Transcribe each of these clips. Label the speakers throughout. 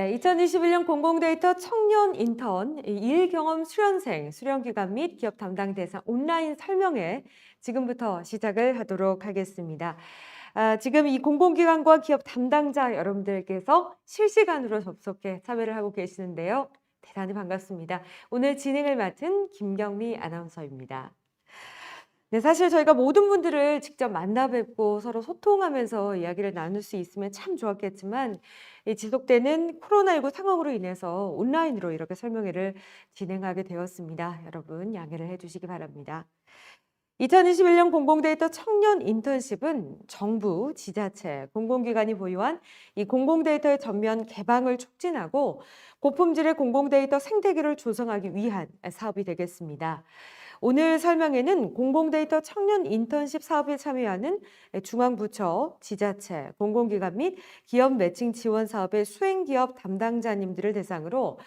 Speaker 1: 네, 2021년 공공데이터 청년 인턴 일경험 수련생, 수련기관 및 기업 담당 대상 온라인 설명회 지금부터 시작을 하도록 하겠습니다. 지금 이 공공기관과 기업 담당자 여러분들께서 실시간으로 접속해 참여를 하고 계시는데요. 대단히 반갑습니다. 오늘 진행을 맡은 김경미 아나운서입니다. 네, 사실 저희가 모든 분들을 직접 만나 뵙고 서로 소통하면서 이야기를 나눌 수 있으면 참 좋았겠지만 이 지속되는 코로나19 상황으로 인해서 온라인으로 이렇게 설명회를 진행하게 되었습니다. 여러분 양해를 해주시기 바랍니다. 2021년 공공데이터 청년 인턴십은 정부, 지자체, 공공기관이 보유한 이 공공데이터의 전면 개방을 촉진하고 고품질의 공공데이터 생태계를 조성하기 위한 사업이 되겠습니다. 오늘 설명회는 공공데이터 청년 인턴십 사업에 참여하는 중앙부처, 지자체, 공공기관 및 기업 매칭 지원 사업의 수행기업 담당자님들을 대상으로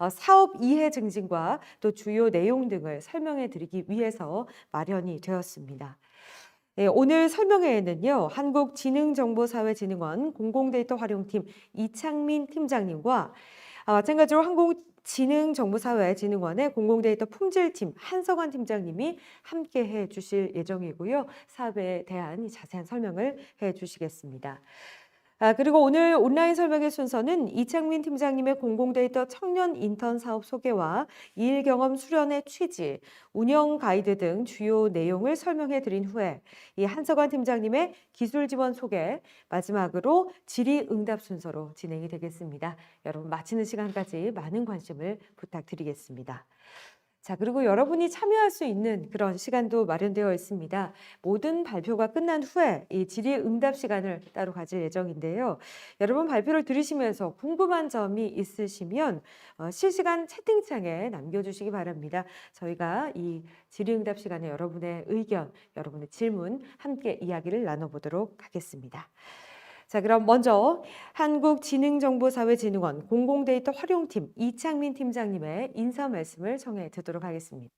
Speaker 1: 사업 이해 증진과 또 주요 내용 등을 설명해 드리기 위해서 마련이 되었습니다. 오늘 설명회에는요, 한국지능정보사회진흥원 공공데이터 활용팀 이창민 팀장님과 마찬가지로 한국지능정보사회진흥원의 공공데이터 품질팀 한석환 팀장님이 함께 해 주실 예정이고요. 사업에 대한 자세한 설명을 해 주시겠습니다. 그리고 오늘 온라인 설명회 순서는 이창민 팀장님의 공공데이터 청년 인턴 사업 소개와 일 경험 수련의 취지, 운영 가이드 등 주요 내용을 설명해 드린 후에 이 한석환 팀장님의 기술 지원 소개, 마지막으로 질의응답 순서로 진행이 되겠습니다. 여러분 마치는 시간까지 많은 관심을 부탁드리겠습니다. 자, 그리고 여러분이 참여할 수 있는 그런 시간도 마련되어 있습니다. 모든 발표가 끝난 후에 이 질의응답 시간을 따로 가질 예정인데요. 여러분 발표를 들으시면서 궁금한 점이 있으시면 실시간 채팅창에 남겨주시기 바랍니다. 저희가 이 질의응답 시간에 여러분의 의견, 여러분의 질문 함께 이야기를 나눠보도록 하겠습니다. 자, 그럼 먼저 한국지능정보사회진흥원 공공데이터 활용팀 이창민 팀장님의 인사 말씀을 청해 듣도록 하겠습니다.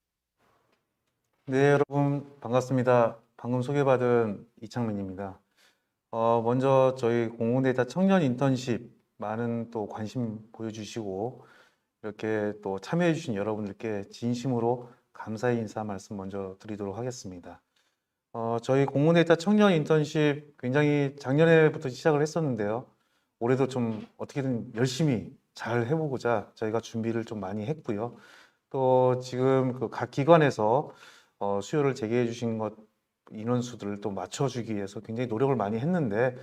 Speaker 2: 네, 여러분 반갑습니다. 방금 소개받은 이창민입니다. 먼저 저희 공공데이터 청년 인턴십 많은 또 관심 보여주시고 이렇게 또 참여해 주신 여러분들께 진심으로 감사의 인사 말씀 먼저 드리도록 하겠습니다. 저희 공공데이터 청년 인턴십 굉장히 작년에부터 시작을 했었는데요. 올해도 좀 어떻게든 열심히 잘 해보고자 저희가 준비를 좀 많이 했고요. 또 지금 그 각 기관에서 수요를 제기해 주신 것 인원수들을 또 맞춰주기 위해서 굉장히 노력을 많이 했는데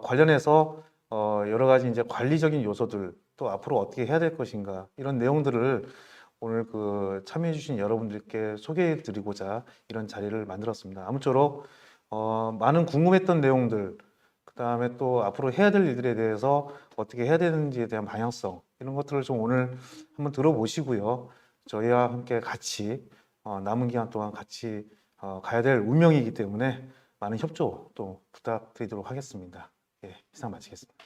Speaker 2: 관련해서 여러 가지 이제 관리적인 요소들 또 앞으로 어떻게 해야 될 것인가 이런 내용들을 오늘 그 참여해 주신 여러분들께 소개해 드리고자 이런 자리를 만들었습니다. 아무쪼록 많은 궁금했던 내용들 그 다음에 또 앞으로 해야 될 일들에 대해서 어떻게 해야 되는지에 대한 방향성 이런 것들을 좀 오늘 한번 들어보시고요. 저희와 함께 같이 남은 기간 동안 같이 가야 될 운명이기 때문에 많은 협조 또 부탁드리도록 하겠습니다. 예, 이상 마치겠습니다.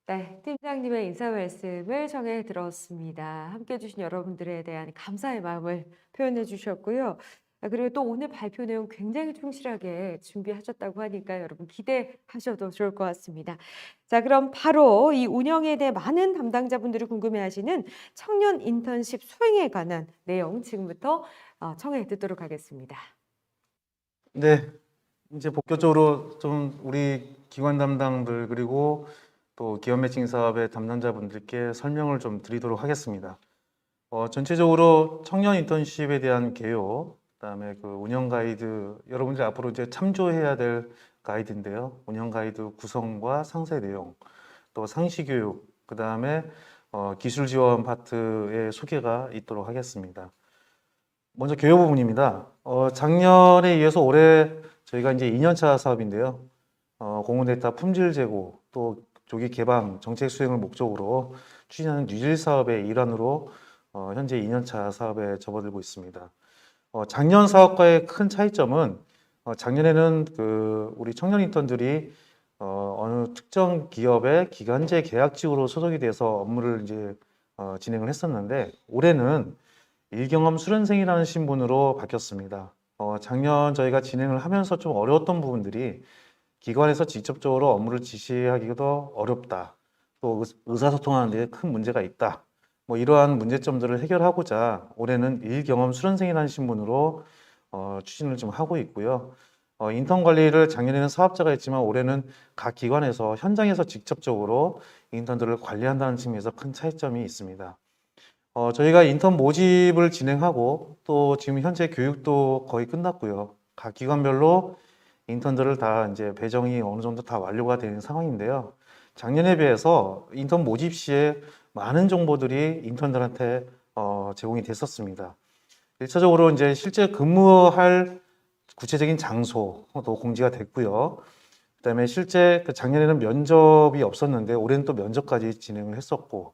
Speaker 1: 네, 팀장님의 인사 말씀을 청해 들었습니다. 함께 해주신 여러분들에 대한 감사의 마음을 표현해 주셨고요. 그리고 또 오늘 발표 내용 굉장히 충실하게 준비하셨다고 하니까 여러분 기대하셔도 좋을 것 같습니다. 자, 그럼 바로 이 운영에 대해 많은 담당자분들이 궁금해하시는 청년 인턴십 수행에 관한 내용 지금부터 청해 듣도록 하겠습니다.
Speaker 2: 네, 이제 본격적으로 좀 우리 기관 담당들 그리고 또 기업 매칭 사업의 담당자분들께 설명을 좀 드리도록 하겠습니다. 전체적으로 청년 인턴십에 대한 개요, 그다음에 그 운영 가이드, 여러분들이 앞으로 이제 참조해야 될 가이드인데요. 운영 가이드 구성과 상세 내용, 또 상시 교육, 그다음에 기술 지원 파트의 소개가 있도록 하겠습니다. 먼저 개요 부분입니다. 작년에 이어서 올해 저희가 이제 2년차 사업인데요. 공공데이터 품질 제고 또 조기 개방 정책 수행을 목적으로 추진하는 뉴질 사업의 일환으로 현재 2년차 사업에 접어들고 있습니다. 작년 사업과의 큰 차이점은 작년에는 그 우리 청년 인턴들이 어느 특정 기업의 기간제 계약직으로 소속이 돼서 업무를 이제 진행을 했었는데 올해는 일경험 수련생이라는 신분으로 바뀌었습니다. 작년 저희가 진행을 하면서 좀 어려웠던 부분들이 기관에서 직접적으로 업무를 지시하기도 어렵다. 또 의사소통하는 데 큰 문제가 있다. 뭐 이러한 문제점들을 해결하고자 올해는 일경험 수련생이라는 신분으로 추진을 좀 하고 있고요. 인턴 관리를 작년에는 사업자가 했지만 올해는 각 기관에서 현장에서 직접적으로 인턴들을 관리한다는 측면에서 큰 차이점이 있습니다. 저희가 인턴 모집을 진행하고 또 지금 현재 교육도 거의 끝났고요. 각 기관별로 인턴들을 다 이제 배정이 어느 정도 다 완료가 되는 상황인데요. 작년에 비해서 인턴 모집 시에 많은 정보들이 인턴들한테 제공이 됐었습니다. 1차적으로 이제 실제 근무할 구체적인 장소도 공지가 됐고요. 그다음에 실제 작년에는 면접이 없었는데 올해는 또 면접까지 진행을 했었고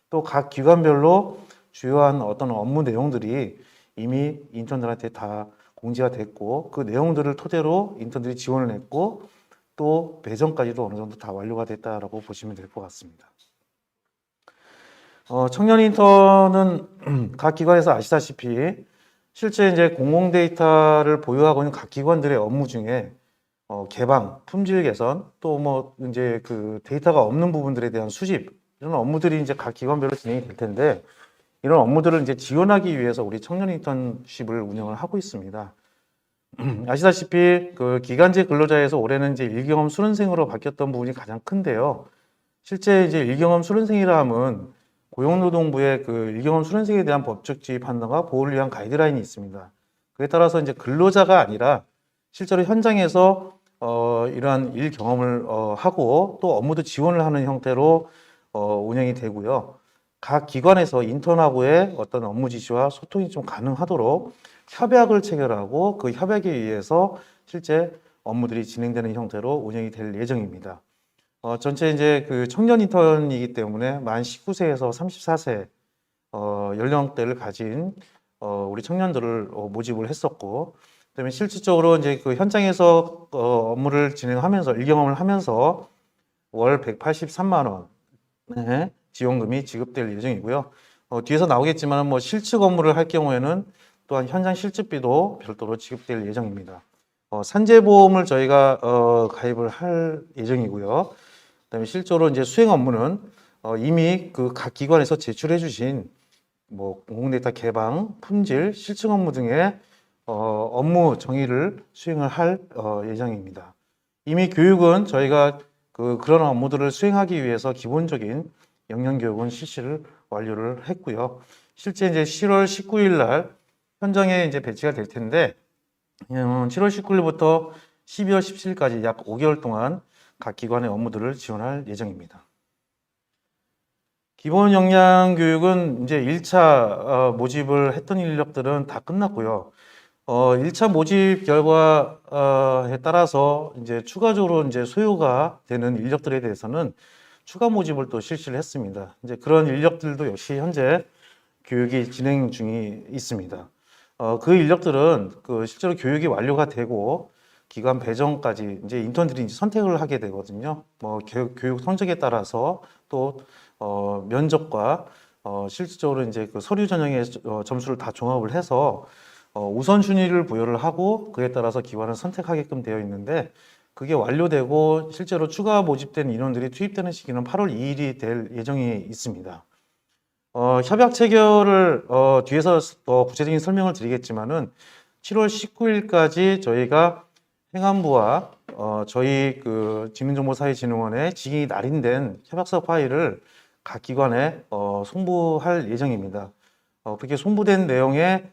Speaker 2: 또 각 기관별로 주요한 어떤 업무 내용들이 이미 인턴들한테 다 공지가 됐고 그 내용들을 토대로 인턴들이 지원을 했고 또 배정까지도 어느 정도 다 완료가 됐다라고 보시면 될 것 같습니다. 청년 인턴은 각 기관에서 아시다시피 실제 이제 공공 데이터를 보유하고 있는 각 기관들의 업무 중에 개방, 품질 개선, 또 뭐 이제 그 데이터가 없는 부분들에 대한 수집 이런 업무들이 이제 각 기관별로 진행이 될 텐데 이런 업무들을 이제 지원하기 위해서 우리 청년 인턴십을 운영을 하고 있습니다. 아시다시피 그 기간제 근로자에서 올해는 이제 일경험 수련생으로 바뀌었던 부분이 가장 큰데요. 실제 이제 일경험 수련생이라 함은 고용노동부의 그 일경험 수련생에 대한 법적 지위 판단과 보호를 위한 가이드라인이 있습니다. 그에 따라서 이제 근로자가 아니라 실제로 현장에서 이러한 일 경험을 하고 또 업무도 지원을 하는 형태로 운영이 되고요. 각 기관에서 인턴하고의 어떤 업무 지시와 소통이 좀 가능하도록 협약을 체결하고 그 협약에 의해서 실제 업무들이 진행되는 형태로 운영이 될 예정입니다. 전체 이제 그 청년 인턴이기 때문에 만 19세에서 34세 연령대를 가진 우리 청년들을 모집을 했었고, 그다음에 실질적으로 이제 그 현장에서 업무를 진행하면서 일경험을 하면서 월 183만 원의 지원금이 지급될 예정이고요. 뒤에서 나오겠지만 뭐 실측 업무를 할 경우에는 또한 현장 실습비도 별도로 지급될 예정입니다. 산재보험을 저희가 가입을 할 예정이고요. 그다음에 실제로 이제 수행 업무는 이미 그 각 기관에서 제출해 주신 뭐 공공데이터 개방, 품질, 실증 업무 등의 업무 정의를 수행을 할 예정입니다. 이미 교육은 저희가 그런 업무들을 수행하기 위해서 기본적인 영양 교육은 실시를 완료를 했고요. 실제 이제 7월 19일 날 현장에 이제 배치가 될 텐데 7월 19일부터 12월 17일까지 약 5개월 동안 각 기관의 업무들을 지원할 예정입니다. 기본 역량 교육은 이제 1차 모집을 했던 인력들은 다 끝났고요. 1차 모집 결과에 따라서 이제 추가적으로 이제 소요가 되는 인력들에 대해서는 추가 모집을 또 실시를 했습니다. 이제 그런 인력들도 역시 현재 교육이 진행 중에 있습니다. 그 인력들은 그 실제로 교육이 완료가 되고 기관 배정까지 이제 인턴들이 이제 선택을 하게 되거든요. 뭐 교육 성적에 따라서 또 면접과 실질적으로 이제 그 서류 전형의 점수를 다 종합을 해서 우선순위를 부여를 하고 그에 따라서 기관을 선택하게끔 되어 있는데 그게 완료되고 실제로 추가 모집된 인원들이 투입되는 시기는 8월 2일이 될 예정이 있습니다. 협약 체결을 뒤에서 구체적인 설명을 드리겠지만은 7월 19일까지 저희가 행안부와 저희 그 지민정보사회진흥원의 직위 날인된 협약서 파일을 각 기관에 송부할 예정입니다. 그렇게 송부된 내용에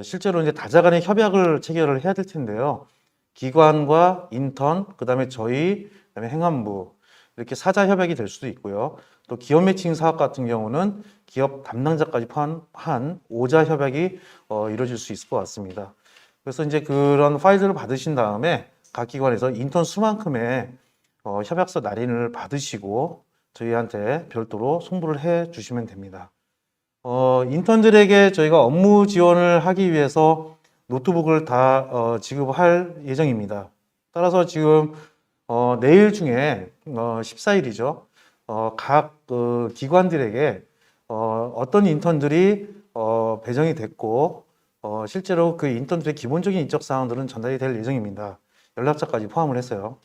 Speaker 2: 실제로 이제 다자간의 협약을 체결을 해야 될 텐데요. 기관과 인턴, 그다음에 저희, 그다음에 행안부 이렇게 사자 협약이 될 수도 있고요. 또 기업 매칭 사업 같은 경우는 기업 담당자까지 포함한 5자 협약이 이루어질 수 있을 것 같습니다. 그래서 이제 그런 파일들을 받으신 다음에 각 기관에서 인턴 수만큼의 협약서 날인을 받으시고 저희한테 별도로 송부를 해 주시면 됩니다. 인턴들에게 저희가 업무 지원을 하기 위해서 노트북을 다 지급할 예정입니다. 따라서 지금 내일 중에 14일이죠. 각 기관들에게 어떤 인턴들이 배정이 됐고 실제로 그 인턴들의 기본적인 인적 사항들은 전달이 될 예정입니다. 연락처까지 포함을 했어요.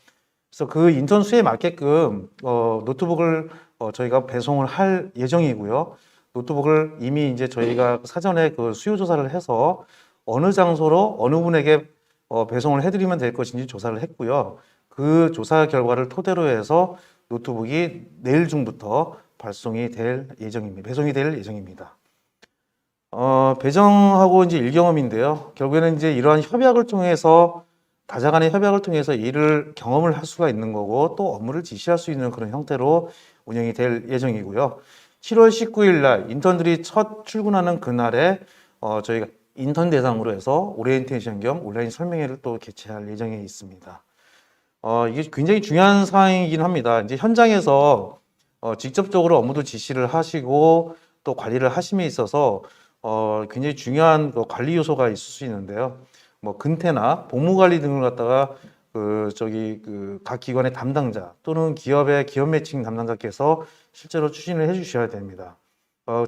Speaker 2: 그래서 그 인턴 수에 맞게끔 노트북을 저희가 배송을 할 예정이고요. 노트북을 이미 이제 저희가 사전에 그 수요 조사를 해서 어느 장소로 어느 분에게 배송을 해드리면 될 것인지 조사를 했고요. 그 조사 결과를 토대로 해서 노트북이 내일 중부터 발송이 될 예정입니다. 배송이 될 예정입니다. 배정하고 이제 일경험인데요. 결국에는 이제 이러한 협약을 통해서 다자 간의 협약을 통해서 일을 경험을 할 수가 있는 거고 또 업무를 지시할 수 있는 그런 형태로 운영이 될 예정이고요. 7월 19일 날 인턴들이 첫 출근하는 그날에 저희가 인턴 대상으로 해서 오리엔테이션 겸 온라인 설명회를 또 개최할 예정에 있습니다. 이게 굉장히 중요한 사항이긴 합니다. 이제 현장에서 직접적으로 업무도 지시를 하시고 또 관리를 하심에 있어서 굉장히 중요한 그 관리 요소가 있을 수 있는데요. 뭐 근태나 복무 관리 등을 갖다가 각 기관의 담당자 또는 기업의 기업 매칭 담당자께서 실제로 추진을 해주셔야 됩니다.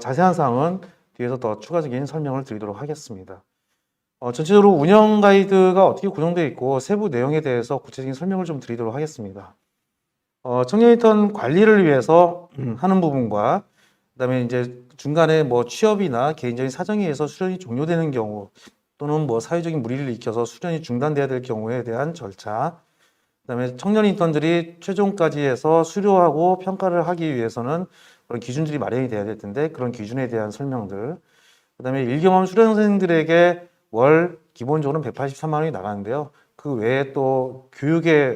Speaker 2: 자세한 사항은 뒤에서 더 추가적인 설명을 드리도록 하겠습니다. 전체적으로 운영 가이드가 어떻게 구성되어 있고 세부 내용에 대해서 구체적인 설명을 좀 드리도록 하겠습니다. 청년 인턴 관리를 위해서 하는 부분과 그다음에 이제 중간에 뭐 취업이나 개인적인 사정에 의해서 수련이 종료되는 경우 또는 뭐 사회적인 무리를 일으켜서 수련이 중단돼야 될 경우에 대한 절차, 그다음에 청년 인턴들이 최종까지 해서 수료하고 평가를 하기 위해서는 그런 기준들이 마련이 돼야 될 텐데 그런 기준에 대한 설명들, 그다음에 일경험 수련생들에게 월 기본적으로는 183만 원이 나가는데요. 그 외에 또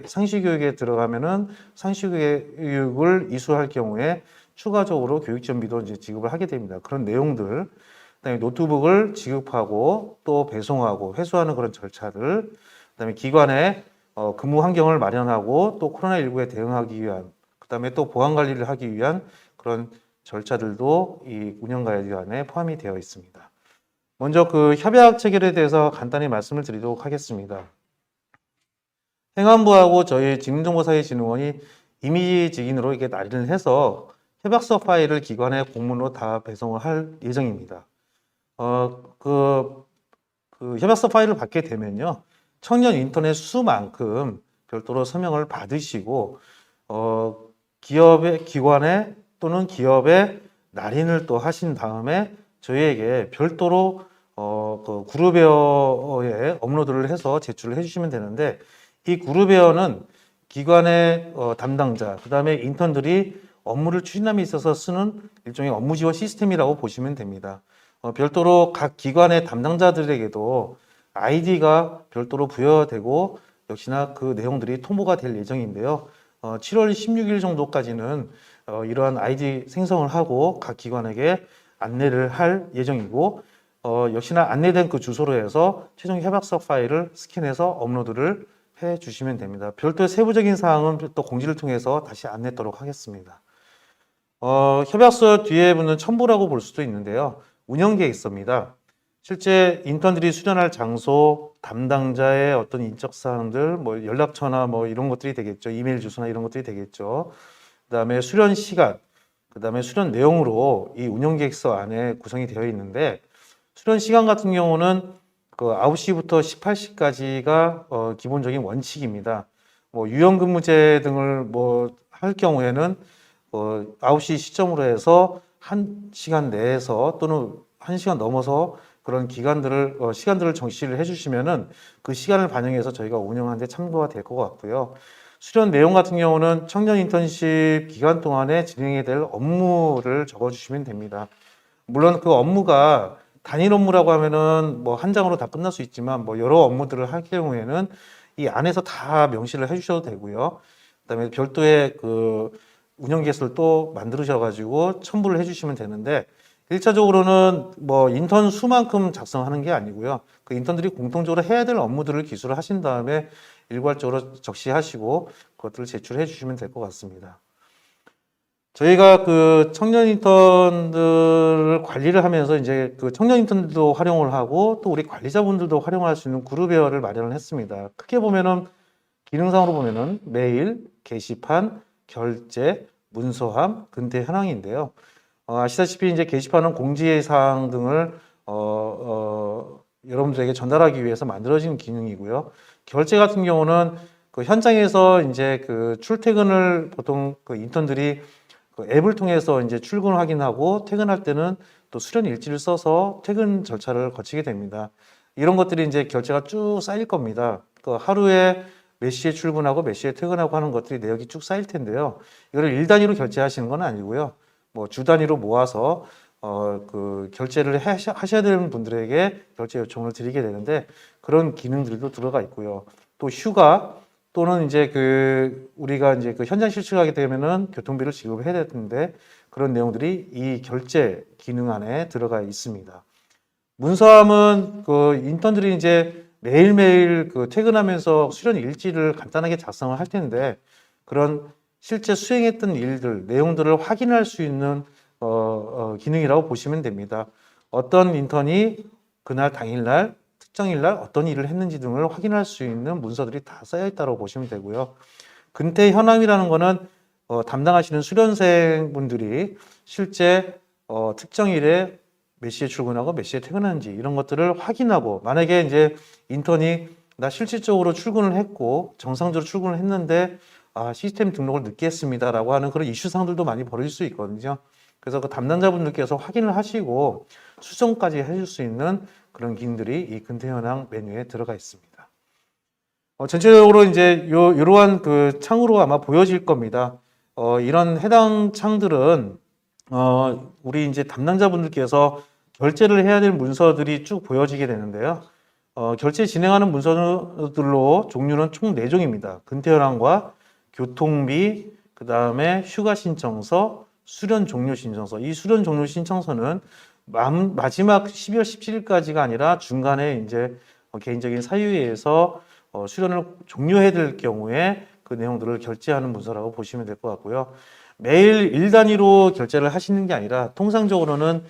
Speaker 2: 상시 교육에 들어가면은 상시 교육을 이수할 경우에 추가적으로 교육 지원비도 이제 지급을 하게 됩니다. 그런 내용들, 그다음에 노트북을 지급하고 또 배송하고 회수하는 그런 절차들, 그다음에 기관에 근무 환경을 마련하고 또 코로나19에 대응하기 위한, 그다음에 또 보안 관리를 하기 위한 그런 절차들도 이 운영 가이드안에 포함이 되어 있습니다. 먼저 그 협약 체결에 대해서 간단히 말씀을 드리도록 하겠습니다. 행안부하고 저희 직능정보사회진흥원이 이미지 직인으로 이렇게 날인을 해서 협약서 파일을 기관에 공문으로 다 배송을 할 예정입니다. 그 협약서 파일을 받게 되면요, 청년 인터넷 수만큼 별도로 서명을 받으시고 기관에 또는 기업에 날인을 또 하신 다음에 저희에게 별도로 그 그룹웨어에 업로드를 해서 제출을 해주시면 되는데, 이 그룹웨어는 기관의 담당자, 그 다음에 인턴들이 업무를 추진함에 있어서 쓰는 일종의 업무 지원 시스템이라고 보시면 됩니다. 별도로 각 기관의 담당자들에게도 아이디가 별도로 부여되고 역시나 그 내용들이 통보가 될 예정인데요. 7월 16일 정도까지는 이러한 아이디 생성을 하고 각 기관에게 안내를 할 예정이고, 역시나 안내된 그 주소로 해서 최종 협약서 파일을 스캔해서 업로드를 해 주시면 됩니다. 별도의 세부적인 사항은 또 공지를 통해서 다시 안내하도록 하겠습니다. 협약서 뒤에 붙는 첨부라고 볼 수도 있는데요. 운영 계획서입니다. 실제 인턴들이 수련할 장소, 담당자의 어떤 인적 사항들, 뭐 연락처나 뭐 이런 것들이 되겠죠. 이메일 주소나 이런 것들이 되겠죠. 그다음에 수련 시간, 그다음에 수련 내용으로 이 운영 계획서 안에 구성이 되어 있는데, 수련 시간 같은 경우는 그 9시부터 18시까지가 기본적인 원칙입니다. 뭐 유연근무제 등을 뭐 할 경우에는 9시 시점으로 해서 1시간 내에서 또는 1시간 넘어서 그런 시간들을 정시를 해주시면은 그 시간을 반영해서 저희가 운영하는 데 참고가 될 것 같고요. 수련 내용 같은 경우는 청년 인턴십 기간 동안에 진행해야 될 업무를 적어주시면 됩니다. 물론 그 업무가 단일 업무라고 하면은 뭐 한 장으로 다 끝날 수 있지만, 뭐 여러 업무들을 할 경우에는 이 안에서 다 명시를 해주셔도 되고요. 그다음에 별도의 그 운영 계획서를 또 만들으셔가지고 첨부를 해주시면 되는데, 1차적으로는 뭐 인턴 수만큼 작성하는 게 아니고요. 그 인턴들이 공통적으로 해야 될 업무들을 기술을 하신 다음에 일괄적으로 적시하시고 그것들을 제출해 주시면 될 것 같습니다. 저희가 그 청년 인턴들을 관리를 하면서 이제 그 청년 인턴들도 활용을 하고 또 우리 관리자분들도 활용할 수 있는 그룹웨어를 마련을 했습니다. 크게 보면은 기능상으로 보면은 메일, 게시판, 결제, 문서함, 근태 현황인데요. 아시다시피 이제 게시판은 공지사항 등을 여러분들에게 전달하기 위해서 만들어진 기능이고요. 결제 같은 경우는 그 현장에서 이제 그 출퇴근을 보통 그 인턴들이 그 앱을 통해서 이제 출근을 확인하고 퇴근할 때는 또 수련 일지를 써서 퇴근 절차를 거치게 됩니다. 이런 것들이 이제 결제가 쭉 쌓일 겁니다. 그 하루에 몇 시에 출근하고 몇 시에 퇴근하고 하는 것들이 내역이 쭉 쌓일 텐데요. 이거를 일 단위로 결제하시는 건 아니고요. 뭐 주 단위로 모아서 그 결제를 하셔야 되는 분들에게 결제 요청을 드리게 되는데 그런 기능들도 들어가 있고요. 또 휴가 또는 이제 그 우리가 이제 그 현장 실측하게 되면은 교통비를 지급해야 되는데 그런 내용들이 이 결제 기능 안에 들어가 있습니다. 문서함은 그 인턴들이 이제 매일매일 그 퇴근하면서 수련 일지를 간단하게 작성을 할 텐데 그런 실제 수행했던 일들, 내용들을 확인할 수 있는 기능이라고 보시면 됩니다. 어떤 인턴이 그날 당일날 특정일날 어떤 일을 했는지 등을 확인할 수 있는 문서들이 다 쌓여 있다고 보시면 되고요. 근태 현황이라는 거는 담당하시는 수련생분들이 실제 특정일에 몇 시에 출근하고 몇 시에 퇴근하는지 이런 것들을 확인하고 만약에 이제 인턴이 나 실질적으로 출근을 했고 정상적으로 출근을 했는데 시스템 등록을 늦게 했습니다라고 하는 그런 이슈상들도 많이 벌어질 수 있거든요. 그래서 그 담당자분들께서 확인을 하시고 수정까지 해줄 수 있는 그런 기능들이 이 근태 현황 메뉴에 들어가 있습니다. 전체적으로 이제 이러한 그 창으로 아마 보여질 겁니다. 이런 해당 창들은 우리 이제 담당자분들께서 결제를 해야 될 문서들이 쭉 보여지게 되는데요. 결제 진행하는 문서들로 종류는 총 4종입니다. 근태 현황과 교통비, 그 다음에 휴가 신청서, 수련 종료 신청서. 이 수련 종료 신청서는 마지막 12월 17일까지가 아니라 중간에 이제 개인적인 사유에 의해서 수련을 종료해야 될 경우에 그 내용들을 결제하는 문서라고 보시면 될 것 같고요. 매일 일 단위로 결제를 하시는 게 아니라 통상적으로는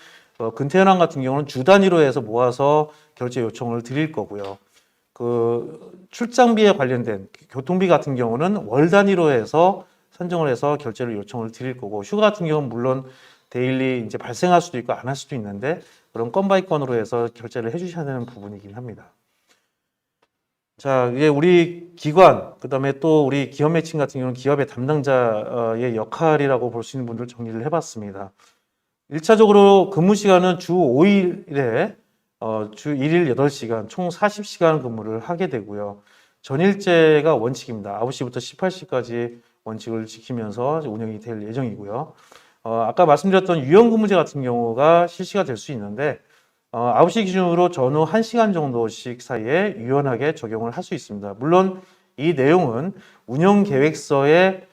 Speaker 2: 근태 현황 같은 경우는 주 단위로 해서 모아서 결제 요청을 드릴 거고요. 그 출장비에 관련된 교통비 같은 경우는 월 단위로 해서 선정을 해서 결제를 요청을 드릴 거고 휴가 같은 경우는 물론 데일리 이제 발생할 수도 있고 안 할 수도 있는데 그런 건 바이 건으로 해서 결제를 해주셔야 되는 부분이긴 합니다. 자, 이제 우리 기관, 그 다음에 또 우리 기업 매칭 같은 경우는 기업의 담당자의 역할이라고 볼 수 있는 분들 정리를 해봤습니다. 1차적으로 근무 시간은 주 5일에 주 1일 8시간, 총 40시간 근무를 하게 되고요. 전일제가 원칙입니다. 9시부터 18시까지 원칙을 지키면서 운영이 될 예정이고요. 아까 말씀드렸던 유연근무제 같은 경우가 실시가 될 수 있는데 9시 기준으로 전후 1시간 정도씩 사이에 유연하게 적용을 할 수 있습니다. 물론 이 내용은 운영계획서에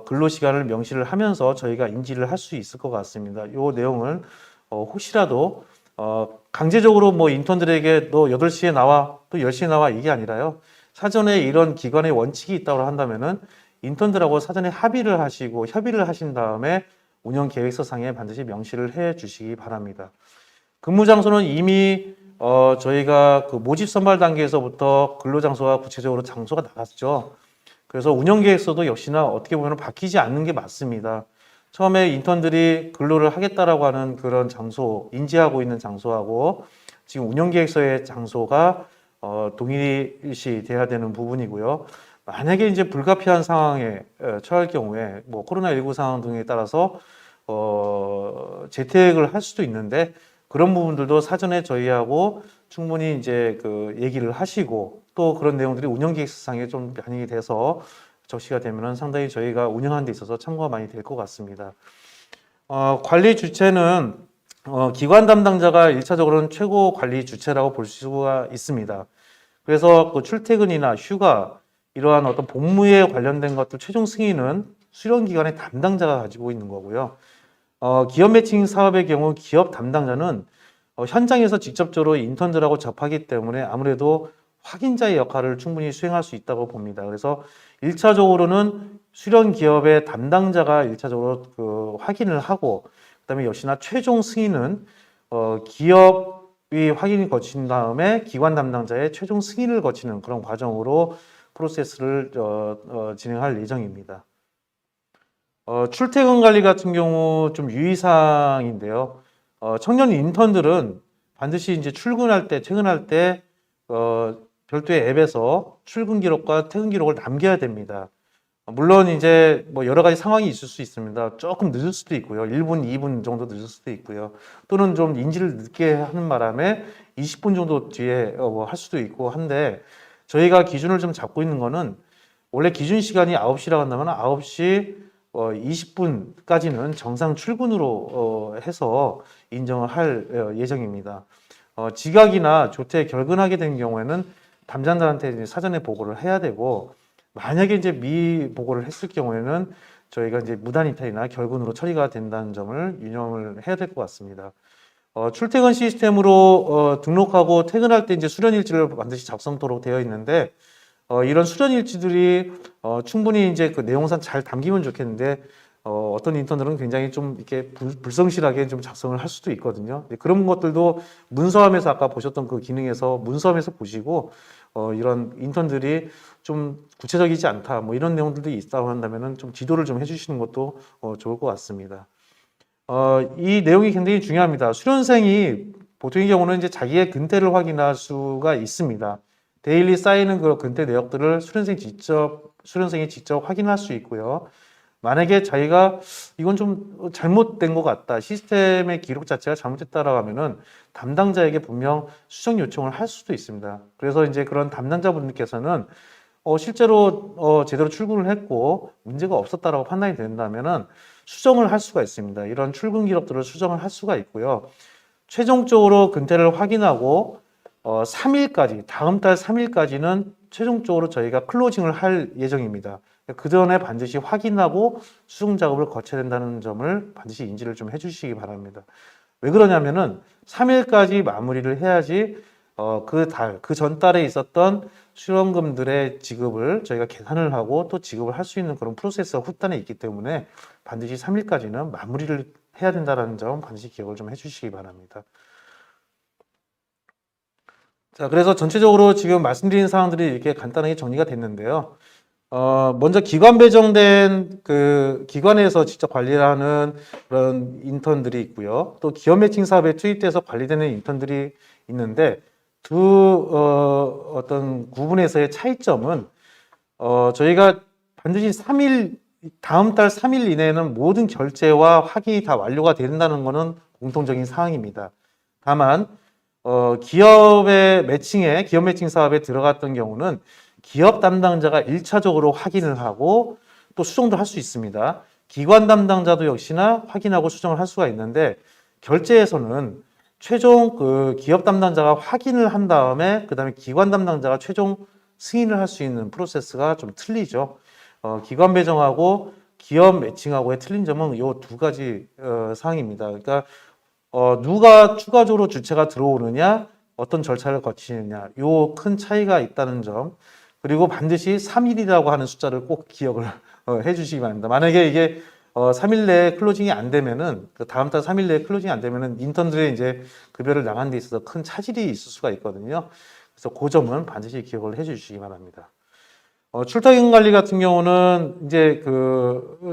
Speaker 2: 근로시간을 명시를 하면서 저희가 인지를 할 수 있을 것 같습니다. 이 내용을 혹시라도 강제적으로 뭐 인턴들에게 너 8시에 나와 또 10시에 나와 이게 아니라요. 사전에 이런 기관의 원칙이 있다고 한다면은 인턴들하고 사전에 합의를 하시고 협의를 하신 다음에 운영계획서상에 반드시 명시를 해 주시기 바랍니다. 근무 장소는 이미 저희가 그 모집 선발 단계에서부터 근로 장소가 구체적으로 장소가 나갔죠. 그래서 운영 계획서도 역시나 어떻게 보면 바뀌지 않는 게 맞습니다. 처음에 인턴들이 근로를 하겠다라고 하는 그런 장소, 인지하고 있는 장소하고 지금 운영 계획서의 장소가 동일시 돼야 되는 부분이고요. 만약에 이제 불가피한 상황에 처할 경우에 뭐 코로나19 상황 등에 따라서 재택을 할 수도 있는데 그런 부분들도 사전에 저희하고 충분히 이제 그 얘기를 하시고 또 그런 내용들이 운영계획서상에 좀 반영이 돼서 적시가 되면은 상당히 저희가 운영하는 데 있어서 참고가 많이 될 것 같습니다. 관리 주체는 기관 담당자가 1차적으로는 최고 관리 주체라고 볼 수가 있습니다. 그래서 그 출퇴근이나 휴가 이러한 어떤 복무에 관련된 것들 최종 승인은 수련기관의 담당자가 가지고 있는 거고요. 기업 매칭 사업의 경우 기업 담당자는 현장에서 직접적으로 인턴들하고 접하기 때문에 아무래도 확인자의 역할을 충분히 수행할 수 있다고 봅니다. 그래서 1차적으로는 수련 기업의 담당자가 1차적으로 그 확인을 하고 그다음에 역시나 최종 승인은 기업이 확인이 거친 다음에 기관 담당자의 최종 승인을 거치는 그런 과정으로 프로세스를 진행할 예정입니다. 출퇴근 관리 같은 경우 좀 유의사항인데요. 청년 인턴들은 반드시 이제 출근할 때, 퇴근할 때 별도의 앱에서 출근 기록과 퇴근 기록을 남겨야 됩니다. 물론 이제 뭐 여러 가지 상황이 있을 수 있습니다. 조금 늦을 수도 있고요. 1분, 2분 정도 늦을 수도 있고요. 또는 좀 인지를 늦게 하는 바람에 20분 정도 뒤에 할 수도 있고 한데 저희가 기준을 좀 잡고 있는 거는 원래 기준 시간이 9시라고 한다면 9시 20분까지는 정상 출근으로 해서 인정을 할 예정입니다. 지각이나 조퇴 결근하게 된 경우에는 담당자한테 이제 사전에 보고를 해야 되고 만약에 이제 미보고를 했을 경우에는 저희가 이제 무단 이탈이나 결근으로 처리가 된다는 점을 유념을 해야 될 것 같습니다. 출퇴근 시스템으로 등록하고 퇴근할 때 이제 수련 일지를 반드시 작성토록 되어 있는데 이런 수련 일지들이 충분히 이제 그 내용상 잘 담기면 좋겠는데 어떤 인턴들은 굉장히 좀 이렇게 불성실하게 좀 작성을 할 수도 있거든요. 그런 것들도 문서함에서 아까 보셨던 그 기능에서 문서함에서 보시고 이런 인턴들이 좀 구체적이지 않다 뭐 이런 내용들도 있다고 한다면은 좀 지도를 좀 해주시는 것도 좋을 것 같습니다. 이 내용이 굉장히 중요합니다. 수련생이 보통의 경우는 이제 자기의 근태를 확인할 수가 있습니다. 데일리 쌓이는 그 근태 내역들을 수련생이 직접 확인할 수 있고요. 만약에 자기가 이건 좀 잘못된 것 같다, 시스템의 기록 자체가 잘못됐다라고 하면은 담당자에게 분명 수정 요청을 할 수도 있습니다. 그래서 이제 그런 담당자분들께서는 실제로 제대로 출근을 했고 문제가 없었다라고 판단이 된다면은 수정을 할 수가 있습니다. 이런 출근 기록들을 수정을 할 수가 있고요. 최종적으로 근태를 확인하고 3일까지, 다음 달 3일까지는 최종적으로 저희가 클로징을 할 예정입니다. 그 전에 반드시 확인하고 수정 작업을 거쳐야 된다는 점을 반드시 인지를 좀 해주시기 바랍니다. 왜 그러냐면은 3일까지 마무리를 해야지 그 전달에 있었던 수령금들의 지급을 저희가 계산을 하고 또 지급을 할 수 있는 그런 프로세스가 후단에 있기 때문에 반드시 3일까지는 마무리를 해야 된다는 점 반드시 기억을 좀 해주시기 바랍니다. 자, 그래서 전체적으로 지금 말씀드린 사항들이 이렇게 간단하게 정리가 됐는데요. 먼저 기관 배정된 그 기관에서 직접 관리를 하는 그런 인턴들이 있고요. 또 기업 매칭 사업에 투입돼서 관리되는 인턴들이 있는데 어떤 구분에서의 차이점은 저희가 반드시 다음 달 3일 이내에는 모든 결제와 확인이 다 완료가 된다는 것은 공통적인 사항입니다. 다만 기업 매칭 사업에 들어갔던 경우는 기업 담당자가 1차적으로 확인을 하고 또 수정도 할 수 있습니다. 기관 담당자도 역시나 확인하고 수정을 할 수가 있는데 결제에서는 최종 그 기업 담당자가 확인을 한 다음에 그 다음에 기관 담당자가 최종 승인을 할 수 있는 프로세스가 좀 틀리죠. 기관 배정하고 기업 매칭하고의 틀린 점은 이 두 가지 사항입니다. 그러니까 누가 추가적으로 주체가 들어오느냐, 어떤 절차를 거치느냐, 요 큰 차이가 있다는 점. 그리고 반드시 3일이라고 하는 숫자를 꼭 기억을 해주시기 바랍니다. 만약에 이게 3일 내에 클로징이 안 되면은 그 다음 달 3일 내에 클로징이 안 되면은 인턴들의 이제 급여를 나가는 데 있어서 큰 차질이 있을 수가 있거든요. 그래서 그 점은 반드시 기억을 해주시기 바랍니다. 출퇴근 관리 같은 경우는 이제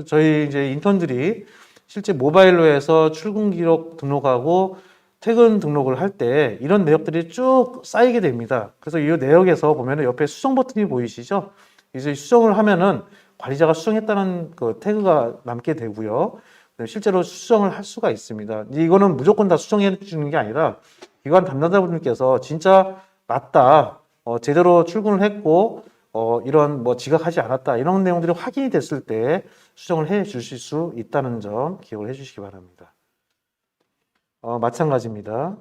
Speaker 2: 저희 이제 인턴들이 실제 모바일로 해서 출근 기록 등록하고 퇴근 등록을 할 때 이런 내역들이 쭉 쌓이게 됩니다. 그래서 이 내역에서 보면은 옆에 수정 버튼이 보이시죠? 이제 수정을 하면은 관리자가 수정했다는 그 태그가 남게 되고요. 실제로 수정을 할 수가 있습니다. 이거는 무조건 다 수정해 주는 게 아니라 기관 담당자분들께서 진짜 맞다, 제대로 출근을 했고 이런 뭐 지각하지 않았다 이런 내용들이 확인이 됐을 때 수정을 해 주실 수 있다는 점 기억을 해 주시기 바랍니다. 마찬가지입니다.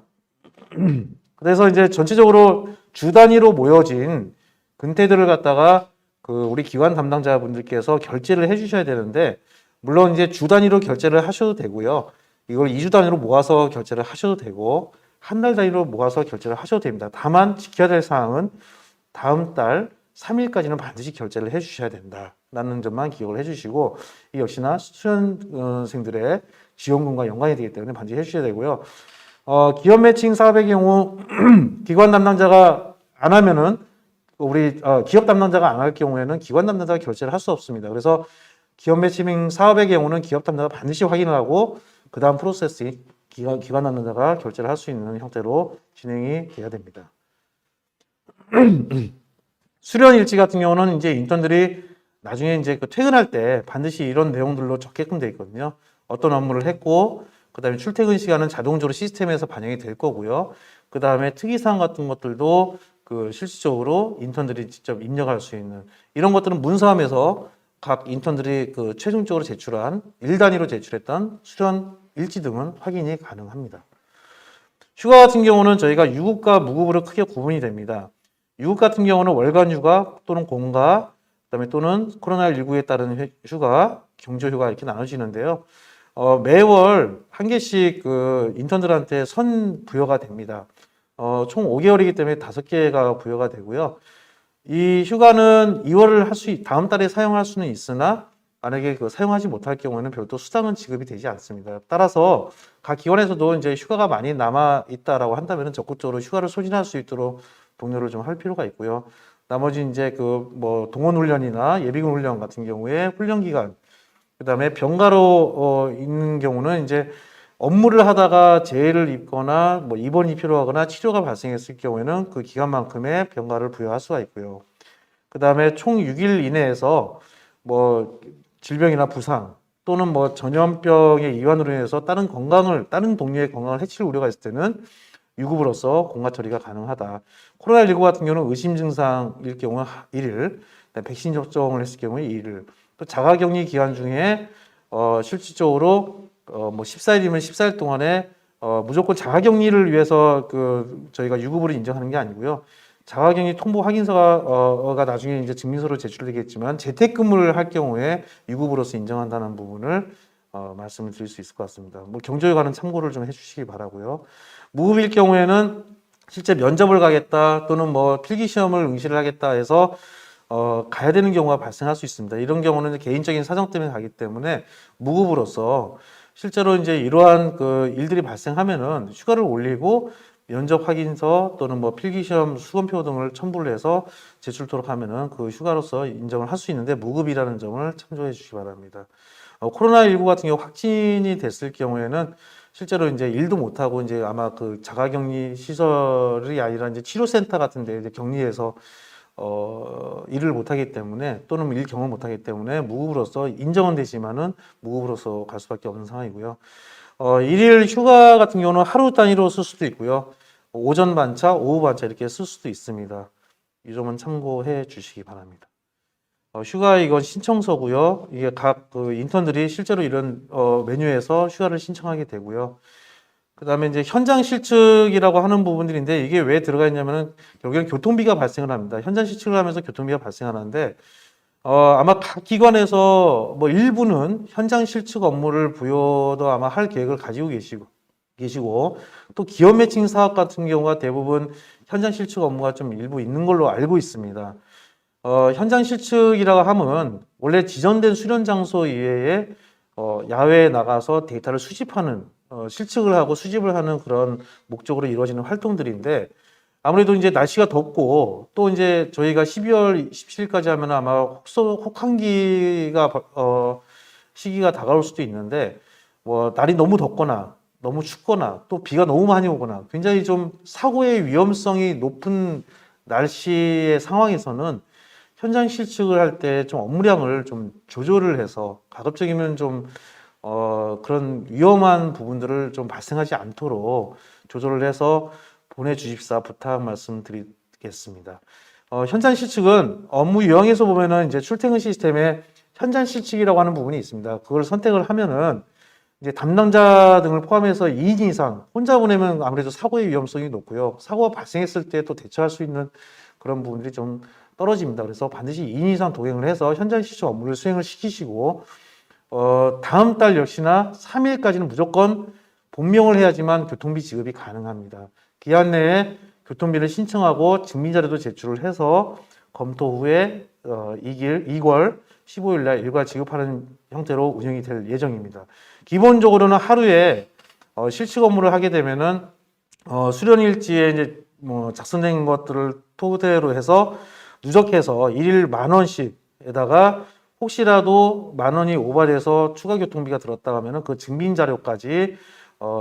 Speaker 2: 그래서 이제 전체적으로 주 단위로 모여진 근태들을 갖다가 우리 기관 담당자분들께서 결제를 해 주셔야 되는데 물론 이제 주 단위로 결제를 하셔도 되고요. 이걸 2주 단위로 모아서 결제를 하셔도 되고 한 달 단위로 모아서 결제를 하셔도 됩니다. 다만 지켜야 될 사항은 다음 달 3일까지는 반드시 결제를 해 주셔야 된다라는 점만 기억을 해 주시고 이 역시나 수련생들의 지원금과 연관이 되기 때문에 반드시 해 주셔야 되고요. 기업 매칭 사업의 경우 기관 담당자가 안 하면은 기업 담당자가 안 할 경우에는 기관 담당자가 결제를 할 수 없습니다. 그래서 기업 매칭 사업의 경우는 기업 담당자가 반드시 확인을 하고 그 다음 프로세스 기관 담당자가 결제를 할 수 있는 형태로 진행이 돼야 됩니다.
Speaker 3: 수련 일지 같은 경우는 이제 인턴들이 나중에 이제 그 퇴근할 때 반드시 이런 내용들로 적게끔 돼 있거든요. 어떤 업무를 했고, 그 다음에 출퇴근 시간은 자동적으로 시스템에서 반영이 될 거고요. 그 다음에 특이사항 같은 것들도 그 실질적으로 인턴들이 직접 입력할 수 있는 이런 것들은 문서함에서 각 인턴들이 그 최종적으로 제출한 일 단위로 제출했던 수련 일지 등은 확인이 가능합니다. 휴가 같은 경우는 저희가 유급과 무급으로 크게 구분이 됩니다. 유급 같은 경우는 월간 휴가 또는 공가, 그다음에 또는 코로나19에 따른 휴가, 경조 휴가 이렇게 나눠지는데요. 매월 한 개씩 그 인턴들한테 선 부여가 됩니다. 총 5개월이기 때문에 5개가 부여가 되고요. 이 휴가는 2월을 다음 달에 사용할 수는 있으나 만약에 그 사용하지 못할 경우에는 별도 수당은 지급이 되지 않습니다. 따라서 각 기관에서도 이제 휴가가 많이 남아 있다라고 한다면 적극적으로 휴가를 소진할 수 있도록 독려를 좀 할 필요가 있고요. 나머지 이제 그 뭐 동원 훈련이나 예비군 훈련 같은 경우에 훈련 기간, 그다음에 병가로 있는 경우는 이제 업무를 하다가 재해를 입거나 뭐 입원이 필요하거나 치료가 발생했을 경우에는 그 기간만큼의 병가를 부여할 수가 있고요. 그다음에 총 6일 이내에서 뭐 질병이나 부상 또는 뭐 전염병의 이완으로 인해서 다른 동료의 건강을 해칠 우려가 있을 때는 유급으로서 공가 처리가 가능하다. 코로나19 같은 경우는 의심 증상일 경우 1일, 백신 접종을 했을 경우에 2일, 또 자가격리 기간 중에 실질적으로 뭐 14일이면 14일 동안에 무조건 자가격리를 위해서 그 저희가 유급으로 인정하는 게 아니고요. 자가격리 통보 확인서가 나중에 이제 증명서로 제출되겠지만 재택근무를 할 경우에 유급으로서 인정한다는 부분을 말씀을 드릴 수 있을 것 같습니다. 뭐 경조휴가는 참고를 좀 해주시기 바라고요. 무급일 경우에는 실제 면접을 가겠다 또는 뭐 필기시험을 응시를 하겠다 해서 가야 되는 경우가 발생할 수 있습니다. 이런 경우는 개인적인 사정 때문에 가기 때문에 무급으로서 실제로 이제 이러한 그 일들이 발생하면은 휴가를 올리고 면접 확인서 또는 뭐 필기시험 수검표 등을 첨부를 해서 제출토록 하면은 그 휴가로서 인정을 할 수 있는데 무급이라는 점을 참조해 주시기 바랍니다. 코로나19 같은 경우 확진이 됐을 경우에는 실제로 이제 일도 못하고 이제 아마 그 자가격리 시설이 아니라 이제 치료센터 같은 데 이제 격리해서 일을 못하기 때문에 또는 일 경험 못하기 때문에 무급으로서 인정은 되지만은 무급으로서 갈 수밖에 없는 상황이고요. 일일 휴가 같은 경우는 하루 단위로 쓸 수도 있고요. 오전 반차, 오후 반차 이렇게 쓸 수도 있습니다. 이 점은 참고해 주시기 바랍니다. 휴가 이건 신청서고요. 이게 각 그 인턴들이 실제로 이런 메뉴에서 휴가를 신청하게 되고요. 그다음에 이제 현장 실측이라고 하는 부분들인데 이게 왜 들어가 있냐면은 결국엔 교통비가 발생을 합니다. 현장 실측을 하면서 교통비가 발생하는데 아마 각 기관에서 뭐 일부는 현장 실측 업무를 부여도 아마 할 계획을 가지고 계시고 또 기업 매칭 사업 같은 경우가 대부분 현장 실측 업무가 좀 일부 있는 걸로 알고 있습니다. 현장 실측이라고 하면 원래 지정된 수련 장소 이외에 야외에 나가서 데이터를 수집하는 실측을 하고 수집을 하는 그런 목적으로 이루어지는 활동들인데 아무래도 이제 날씨가 덥고 또 이제 저희가 12월 17일까지 하면 아마 혹한기가 시기가 다가올 수도 있는데 뭐 날이 너무 덥거나 너무 춥거나 또 비가 너무 많이 오거나 굉장히 좀 사고의 위험성이 높은 날씨의 상황에서는 현장 실측을 할 때 좀 업무량을 좀 조절을 해서 가급적이면 좀 그런 위험한 부분들을 좀 발생하지 않도록 조절을 해서 보내주십사 부탁 말씀드리겠습니다. 현장 실측은 업무 유형에서 보면은 이제 출퇴근 시스템에 현장 실측이라고 하는 부분이 있습니다. 그걸 선택을 하면은 이제 담당자 등을 포함해서 2인 이상 혼자 보내면 아무래도 사고의 위험성이 높고요. 사고가 발생했을 때 또 대처할 수 있는 그런 부분들이 좀 떨어집니다. 그래서 반드시 2인 이상 동행을 해서 현장 실측 업무를 수행을 시키시고 다음 달 역시나 3일까지는 무조건 본명을 해야지만 교통비 지급이 가능합니다. 기한 내에 교통비를 신청하고 증빙자료도 제출을 해서 검토 후에 2월 15일 날 일괄 지급하는 형태로 운영이 될 예정입니다. 기본적으로는 하루에 실측 업무를 하게 되면은 수련 일지에 이제 뭐 작성된 것들을 토대로 해서 누적해서 일일 10,000원씩에다가 혹시라도 10,000원이 오버돼서 추가 교통비가 들었다 하면은 그 증빙 자료까지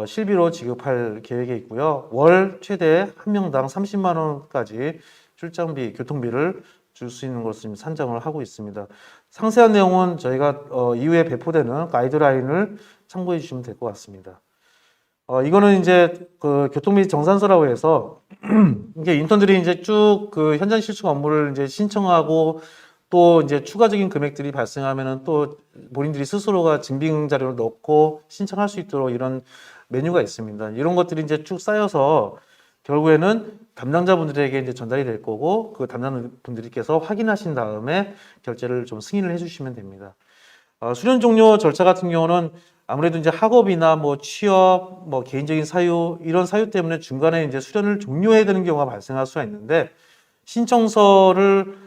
Speaker 3: 실비로 지급할 계획에 있고요. 월 최대 한 명당 30만 원까지 출장비, 교통비를 줄 수 있는 것을 지금 산정을 하고 있습니다. 상세한 내용은 저희가 이후에 배포되는 가이드라인을 참고해 주시면 될 것 같습니다. 이거는 이제 그 교통비 정산서라고 해서 이게 인턴들이 이제 쭉 그 현장 실습 업무를 이제 신청하고 또 이제 추가적인 금액들이 발생하면은 또 본인들이 스스로가 증빙 자료를 넣고 신청할 수 있도록 이런 메뉴가 있습니다. 이런 것들이 이제 쭉 쌓여서 결국에는 담당자분들에게 이제 전달이 될 거고 그 담당자분들께서 확인하신 다음에 결제를 좀 승인을 해주시면 됩니다. 수련 종료 절차 같은 경우는 아무래도 이제 학업이나 뭐 취업, 뭐 개인적인 사유 이런 사유 때문에 중간에 이제 수련을 종료해야 되는 경우가 발생할 수가 있는데 신청서를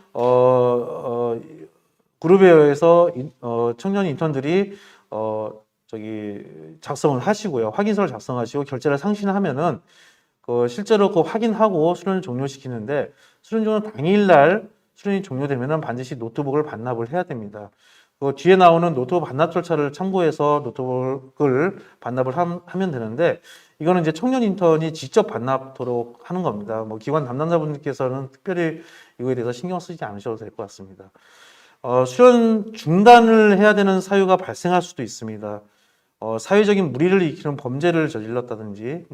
Speaker 3: 그룹에 의해서 청년 인턴들이 작성을 하시고요. 확인서를 작성하시고 결제를 상신하면은 실제로 확인하고 수련을 종료시키는데 수련 종료 당일날 수련이 종료되면은 반드시 노트북을 반납을 해야 됩니다. 그 뒤에 나오는 노트북 반납 절차를 참고해서 노트북을 반납을 하면 되는데 이거는 이제 청년 인턴이 직접 반납토록 하는 겁니다. 뭐 기관 담당자분들께서는 특별히 이거에 대해서 신경 쓰지 않으셔도 될 것 같습니다. 수련 중단을 해야 되는 사유가 발생할 수도 있습니다. 사회적인 무리를 일으키는 범죄를 저질렀다든지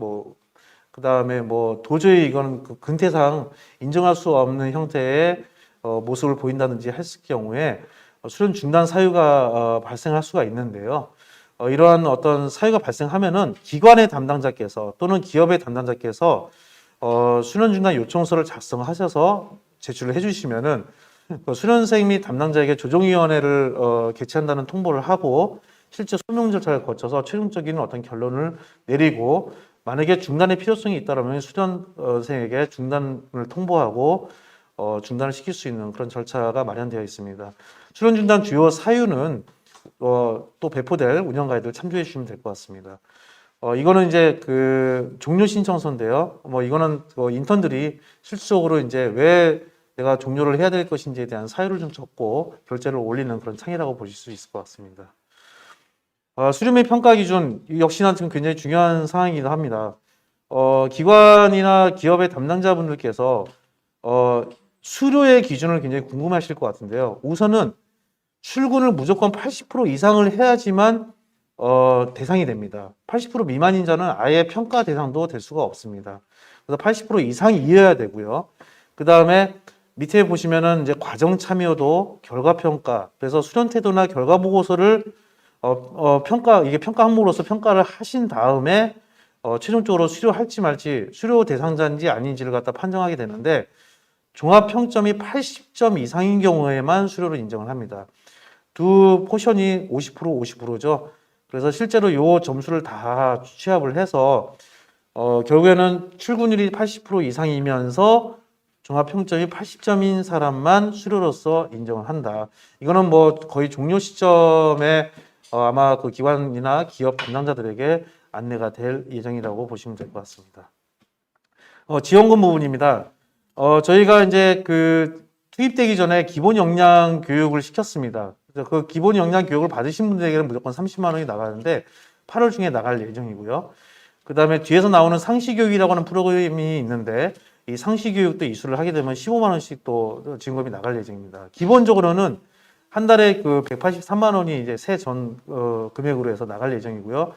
Speaker 3: 그 다음에 도저히 이거는 그 근태상 인정할 수 없는 형태의 모습을 보인다든지 했을 경우에 수련 중단 사유가 발생할 수가 있는데요. 이러한 어떤 사유가 발생하면은 기관의 담당자께서 또는 기업의 담당자께서 수련 중단 요청서를 작성하셔서 제출을 해주시면은 수련생 및 담당자에게 조정위원회를 개최한다는 통보를 하고 실제 소명 절차를 거쳐서 최종적인 어떤 결론을 내리고 만약에 중단의 필요성이 있다면 수련생에게 중단을 통보하고 중단을 시킬 수 있는 그런 절차가 마련되어 있습니다. 수련 중단 주요 사유는 또 배포될 운영 가이드를 참조해 주시면 될 것 같습니다. 이거는 이제 그 종료 신청서인데요. 이거는 인턴들이 실질적으로 이제 왜 내가 종료를 해야 될 것인지에 대한 사유를 좀 적고 결제를 올리는 그런 창이라고 보실 수 있을 것 같습니다. 수료 및 평가 기준 역시나 지금 굉장히 중요한 사항이기도 합니다. 기관이나 기업의 담당자분들께서 수료의 기준을 굉장히 궁금하실 것 같은데요. 우선은 출근을 무조건 80% 이상을 해야지만 대상이 됩니다. 80% 미만인 자는 아예 평가 대상도 될 수가 없습니다. 그래서 80% 이상이어야 되고요. 그 다음에 밑에 보시면은 이제 과정 참여도, 결과 평가, 그래서 수련 태도나 결과 보고서를 이게 평가 항목으로서 평가를 하신 다음에 최종적으로 수료할지 말지, 수료 대상자인지 아닌지를 갖다 판정하게 되는데 종합 평점이 80점 이상인 경우에만 수료를 인정을 합니다. 두 포션이 50%, 50%죠. 그래서 실제로 이 점수를 다 취합을 해서 결국에는 출근율이 80% 이상이면서 종합 평점이 80점인 사람만 수료로서 인정을 한다. 이거는 거의 종료 시점에 아마 그 기관이나 기업 담당자들에게 안내가 될 예정이라고 보시면 될 것 같습니다. 지원금 부분입니다. 저희가 이제 그 투입되기 전에 기본 역량 교육을 시켰습니다. 그래서 그 기본 역량 교육을 받으신 분들에게는 무조건 30만 원이 나가는데 8월 중에 나갈 예정이고요. 그 다음에 뒤에서 나오는 상시교육이라고 하는 프로그램이 있는데 이 상시교육도 이수를 하게 되면 15만 원씩 또 지원금이 나갈 예정입니다. 기본적으로는 한 달에 그 183만 원이 이제 새 전 금액으로 해서 나갈 예정이고요.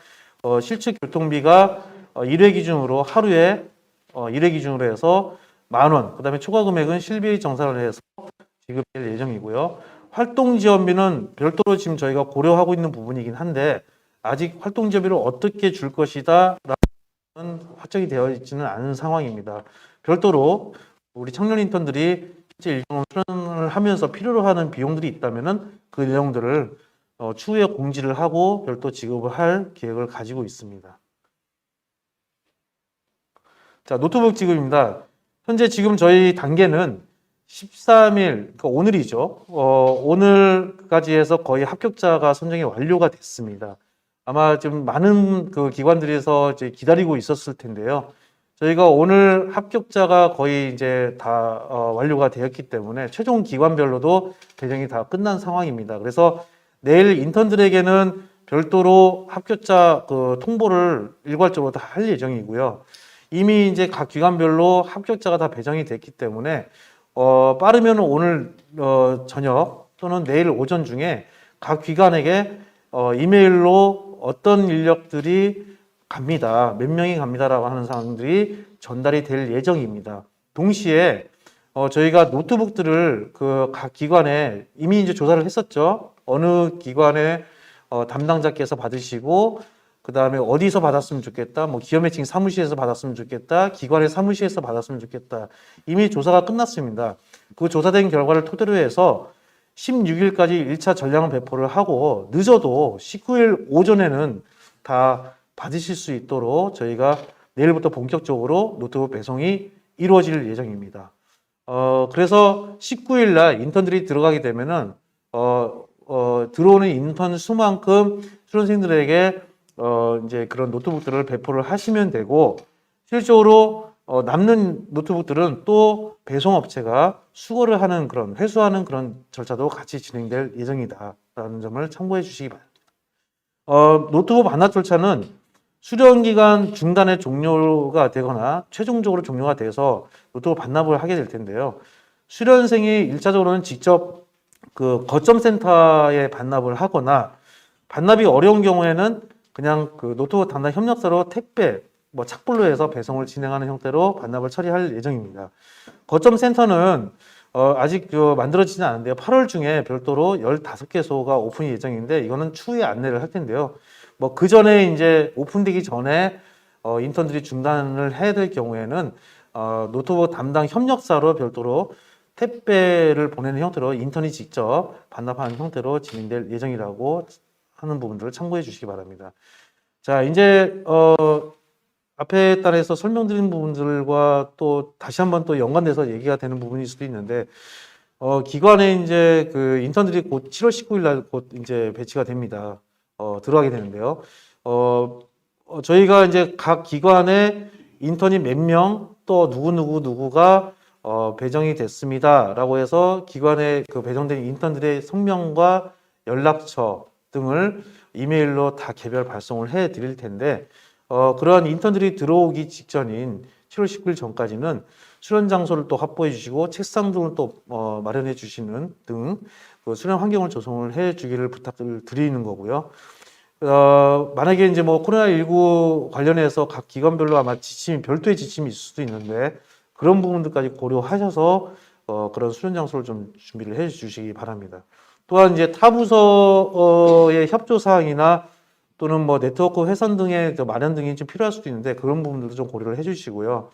Speaker 3: 실측 교통비가 1회 기준으로 하루에 1회 기준으로 해서 10,000원, 그 다음에 초과 금액은 실비 정산을 해서 지급될 예정이고요. 활동 지원비는 별도로 지금 저희가 고려하고 있는 부분이긴 한데 아직 활동 지원비를 어떻게 줄 것이다 라는 확정이 되어 있지는 않은 상황입니다. 별도로 우리 청년 인턴들이 실제 일정을 수련을 하면서 필요로 하는 비용들이 있다면은 그 내용들을 추후에 공지를 하고 별도 지급을 할 계획을 가지고 있습니다. 자, 노트북 지급입니다. 현재 지금 저희 단계는 13일, 그러니까 오늘이죠. 오늘까지 해서 거의 합격자가 선정이 완료가 됐습니다. 아마 지금 많은 그 기관들에서 이제 기다리고 있었을 텐데요. 저희가 오늘 합격자가 거의 이제 다 완료가 되었기 때문에 최종 기관별로도 배정이 다 끝난 상황입니다. 그래서 내일 인턴들에게는 별도로 합격자 그 통보를 일괄적으로 다 할 예정이고요. 이미 이제 각 기관별로 합격자가 다 배정이 됐기 때문에 빠르면 오늘 저녁 또는 내일 오전 중에 각 기관에게 이메일로 어떤 인력들이 갑니다. 몇 명이 갑니다라고 하는 사항들이 전달이 될 예정입니다. 동시에 저희가 노트북들을 그 각 기관에 이미 이제 조사를 했었죠. 어느 기관의 담당자께서 받으시고 그 다음에 어디서 받았으면 좋겠다. 뭐 기업 매칭 사무실에서 받았으면 좋겠다. 기관의 사무실에서 받았으면 좋겠다. 이미 조사가 끝났습니다. 그 조사된 결과를 토대로 해서 16일까지 1차 전량 배포를 하고 늦어도 19일 오전에는 다 받으실 수 있도록 저희가 내일부터 본격적으로 노트북 배송이 이루어질 예정입니다. 그래서 19일 날 인턴들이 들어가게 되면은 들어오는 인턴 수만큼 수련생들에게 이제 그런 노트북들을 배포를 하시면 되고 실적으로 남는 노트북들은 또 배송업체가 수거를 하는 그런 회수하는 그런 절차도 같이 진행될 예정이다라는 점을 참고해 주시기 바랍니다. 노트북 반납 절차는 수련 기간 중단에 종료가 되거나 최종적으로 종료가 돼서 노트북 반납을 하게 될 텐데요. 수련생이 1차적으로는 직접 그 거점 센터에 반납을 하거나 반납이 어려운 경우에는 그냥 그 노트북 담당 협력사로 택배, 뭐 착불로 해서 배송을 진행하는 형태로 반납을 처리할 예정입니다. 거점 센터는 아직 만들어지지 않은데요. 8월 중에 별도로 15개소가 오픈 예정인데 이거는 추후에 안내를 할 텐데요. 뭐 그 전에 이제 오픈되기 전에 인턴들이 중단을 해야 될 경우에는 노트북 담당 협력사로 별도로 택배를 보내는 형태로 인턴이 직접 반납하는 형태로 진행될 예정이라고 하는 부분들을 참고해 주시기 바랍니다. 자, 이제 앞에 단에서 설명드린 부분들과 또 다시 한번 또 연관돼서 얘기가 되는 부분일 수도 있는데 기관에 이제 그 인턴들이 곧 7월 19일 날 곧 이제 배치가 됩니다. 들어가게 되는데요. 저희가 이제 각 기관에 인턴이 몇 명 또 누구가 배정이 됐습니다라고 해서 기관에 그 배정된 인턴들의 성명과 연락처 등을 이메일로 다 개별 발송을 해 드릴 텐데 그러한 인턴들이 들어오기 직전인 7월 19일 전까지는 수련 장소를 또 확보해 주시고 책상 등을 또 마련해 주시는 등 그 수련 환경을 조성을 해 주기를 부탁을 드리는 거고요. 만약에 이제 뭐 코로나19 관련해서 각 기관별로 아마 별도의 지침이 있을 수도 있는데 그런 부분들까지 고려하셔서 그런 수련 장소를 좀 준비를 해 주시기 바랍니다. 또한 이제 타 부서의 협조 사항이나 또는 뭐 네트워크 회선 등의 마련 등이 좀 필요할 수도 있는데 그런 부분들도 좀 고려를 해 주시고요.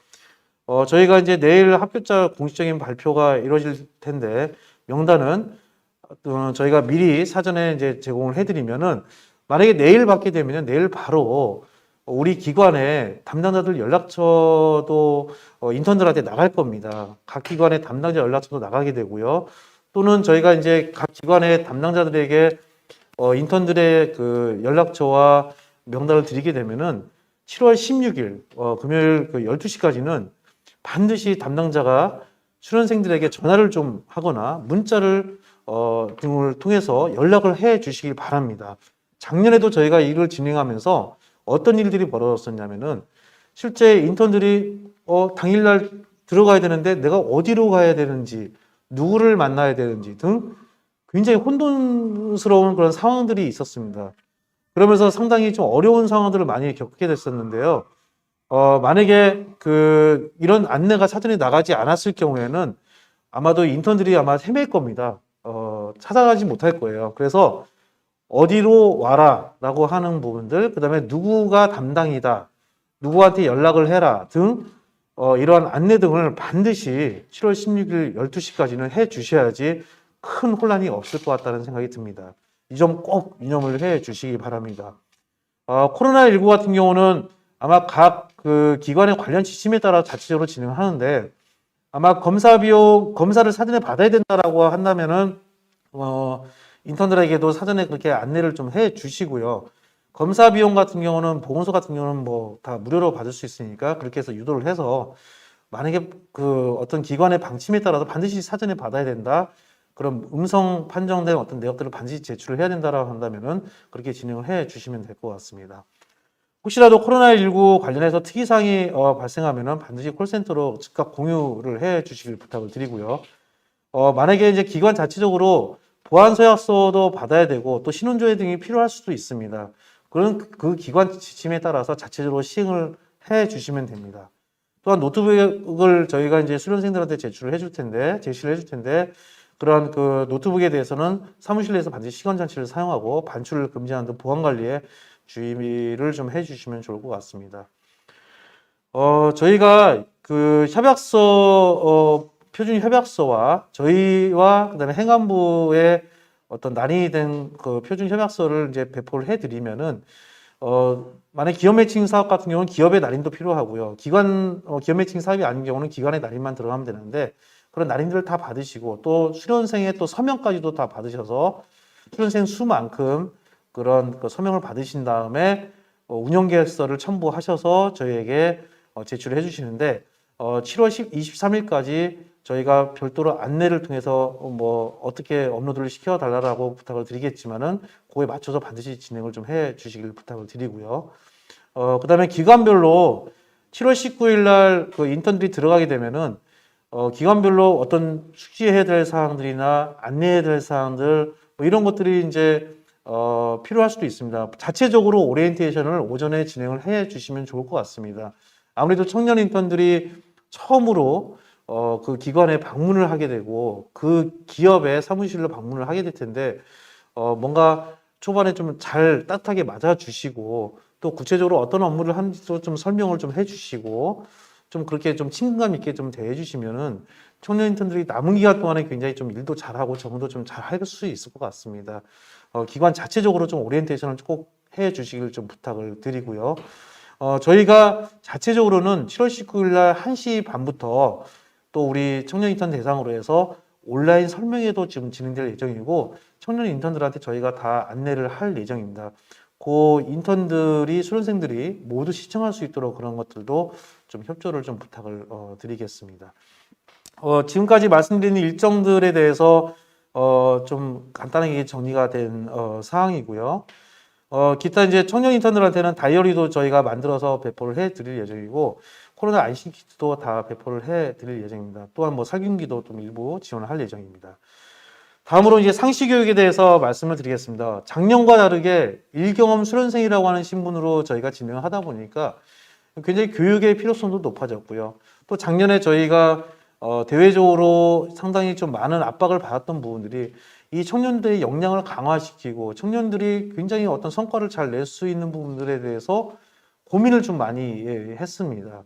Speaker 3: 저희가 이제 내일 합격자 공식적인 발표가 이루어질 텐데 명단은 저희가 미리 사전에 이제 제공을 해드리면은 만약에 내일 받게 되면은 내일 바로 우리 기관의 담당자들 연락처도 인턴들한테 나갈 겁니다. 각 기관의 담당자 연락처도 나가게 되고요. 또는 저희가 이제 각 기관의 담당자들에게 인턴들의 그 연락처와 명단을 드리게 되면은 7월 16일 금요일 그 12시까지는 반드시 담당자가 수련생들에게 전화를 좀 하거나 문자를 등을 통해서 연락을 해 주시길 바랍니다. 작년에도 저희가 일을 진행하면서 어떤 일들이 벌어졌었냐면은 실제 인턴들이 당일날 들어가야 되는데 내가 어디로 가야 되는지 누구를 만나야 되는지 등 굉장히 혼돈스러운 그런 상황들이 있었습니다. 그러면서 상당히 좀 어려운 상황들을 많이 겪게 됐었는데요. 만약에 이런 안내가 사전에 나가지 않았을 경우에는 아마도 인턴들이 아마 헤맬 겁니다. 찾아가지 못할 거예요. 그래서 어디로 와라 라고 하는 부분들, 그 다음에 누구가 담당이다, 누구한테 연락을 해라 등 이러한 안내 등을 반드시 7월 16일 12시까지는 해 주셔야지 큰 혼란이 없을 것 같다는 생각이 듭니다. 이 점 꼭 유념을 해 주시기 바랍니다. 코로나19 같은 경우는 아마 각 그 기관의 관련 지침에 따라 자체적으로 진행하는데 아마 검사를 사전에 받아야 된다라고 한다면은 인턴들에게도 사전에 그렇게 안내를 좀 해 주시고요. 검사 비용 같은 경우는 보건소 같은 경우는 뭐 다 무료로 받을 수 있으니까 그렇게 해서 유도를 해서 만약에 그 어떤 기관의 방침에 따라서 반드시 사전에 받아야 된다. 그럼 음성 판정된 어떤 내역들을 반드시 제출을 해야 된다라고 한다면은 그렇게 진행을 해 주시면 될 것 같습니다. 혹시라도 코로나19 관련해서 특이사항이 발생하면은 반드시 콜센터로 즉각 공유를 해 주시길 부탁을 드리고요. 만약에 이제 기관 자체적으로 보안 서약서도 받아야 되고 또 신원조회 등이 필요할 수도 있습니다. 그런 그 기관 지침에 따라서 자체적으로 시행을 해 주시면 됩니다. 또한 노트북을 저희가 이제 수련생들한테 제시를 해줄 텐데 그러한 그 노트북에 대해서는 사무실 내에서 반드시 시간 장치를 사용하고 반출을 금지하는 등 보안 관리에 주의를 좀 해주시면 좋을 것 같습니다. 저희가 그 표준 협약서와 저희와 그다음에 행안부의 어떤 난이된 그 표준 협약서를 이제 배포를 해드리면은 만약 기업 매칭 사업 같은 경우는 기업의 날인도 필요하고요. 기업 매칭 사업이 아닌 경우는 기관의 날인만 들어가면 되는데 그런 날인들을 다 받으시고 또 수련생의 또 서명까지도 다 받으셔서 수련생 수만큼 그런 그 서명을 받으신 다음에 운영 계획서를 첨부하셔서 저희에게 제출을 해주시는데 7월 23일까지 저희가 별도로 안내를 통해서 뭐 어떻게 업로드를 시켜달라고 부탁을 드리겠지만은 그거에 맞춰서 반드시 진행을 좀 해주시길 부탁을 드리고요. 그다음에 기관별로 7월 19일 날 그 인턴들이 들어가게 되면은 기관별로 어떤 숙지해야 될 사항들이나 안내해야 될 사항들 뭐 이런 것들이 이제 필요할 수도 있습니다. 자체적으로 오리엔테이션을 오전에 진행을 해 주시면 좋을 것 같습니다. 아무래도 청년 인턴들이 처음으로 그 기관에 방문을 하게 되고 그 기업의 사무실로 방문을 하게 될 텐데 뭔가 초반에 좀 잘 따뜻하게 맞아 주시고 또 구체적으로 어떤 업무를 하는지도 좀 설명을 좀 해주시고 좀 그렇게 좀 친근감 있게 좀 대해주시면은 청년 인턴들이 남은 기간 동안에 굉장히 좀 일도 잘하고 적응도 좀 잘 할 수 있을 것 같습니다. 기관 자체적으로 좀 오리엔테이션을 꼭 해주시길 좀 부탁을 드리고요. 저희가 자체적으로는 7월 19일 날 1시 반부터 또 우리 청년 인턴 대상으로 해서 온라인 설명회도 지금 진행될 예정이고 청년 인턴들한테 저희가 다 안내를 할 예정입니다. 그 인턴들이 수련생들이 모두 시청할 수 있도록 그런 것들도 좀 협조를 좀 부탁을 드리겠습니다. 지금까지 말씀드린 일정들에 대해서 좀 간단하게 정리가 된 사항이고요. 기타 이제 청년 인턴들한테는 다이어리도 저희가 만들어서 배포를 해드릴 예정이고 코로나 안심 키트도 다 배포를 해드릴 예정입니다. 또한 뭐 살균기도 좀 일부 지원을 할 예정입니다. 다음으로 이제 상시 교육에 대해서 말씀을 드리겠습니다. 작년과 다르게 일경험 수련생이라고 하는 신분으로 저희가 진행을 하다 보니까 굉장히 교육의 필요성도 높아졌고요. 또 작년에 저희가 대외적으로 상당히 좀 많은 압박을 받았던 부분들이 이 청년들의 역량을 강화시키고 청년들이 굉장히 어떤 성과를 잘 낼 수 있는 부분들에 대해서 고민을 좀 많이 했습니다.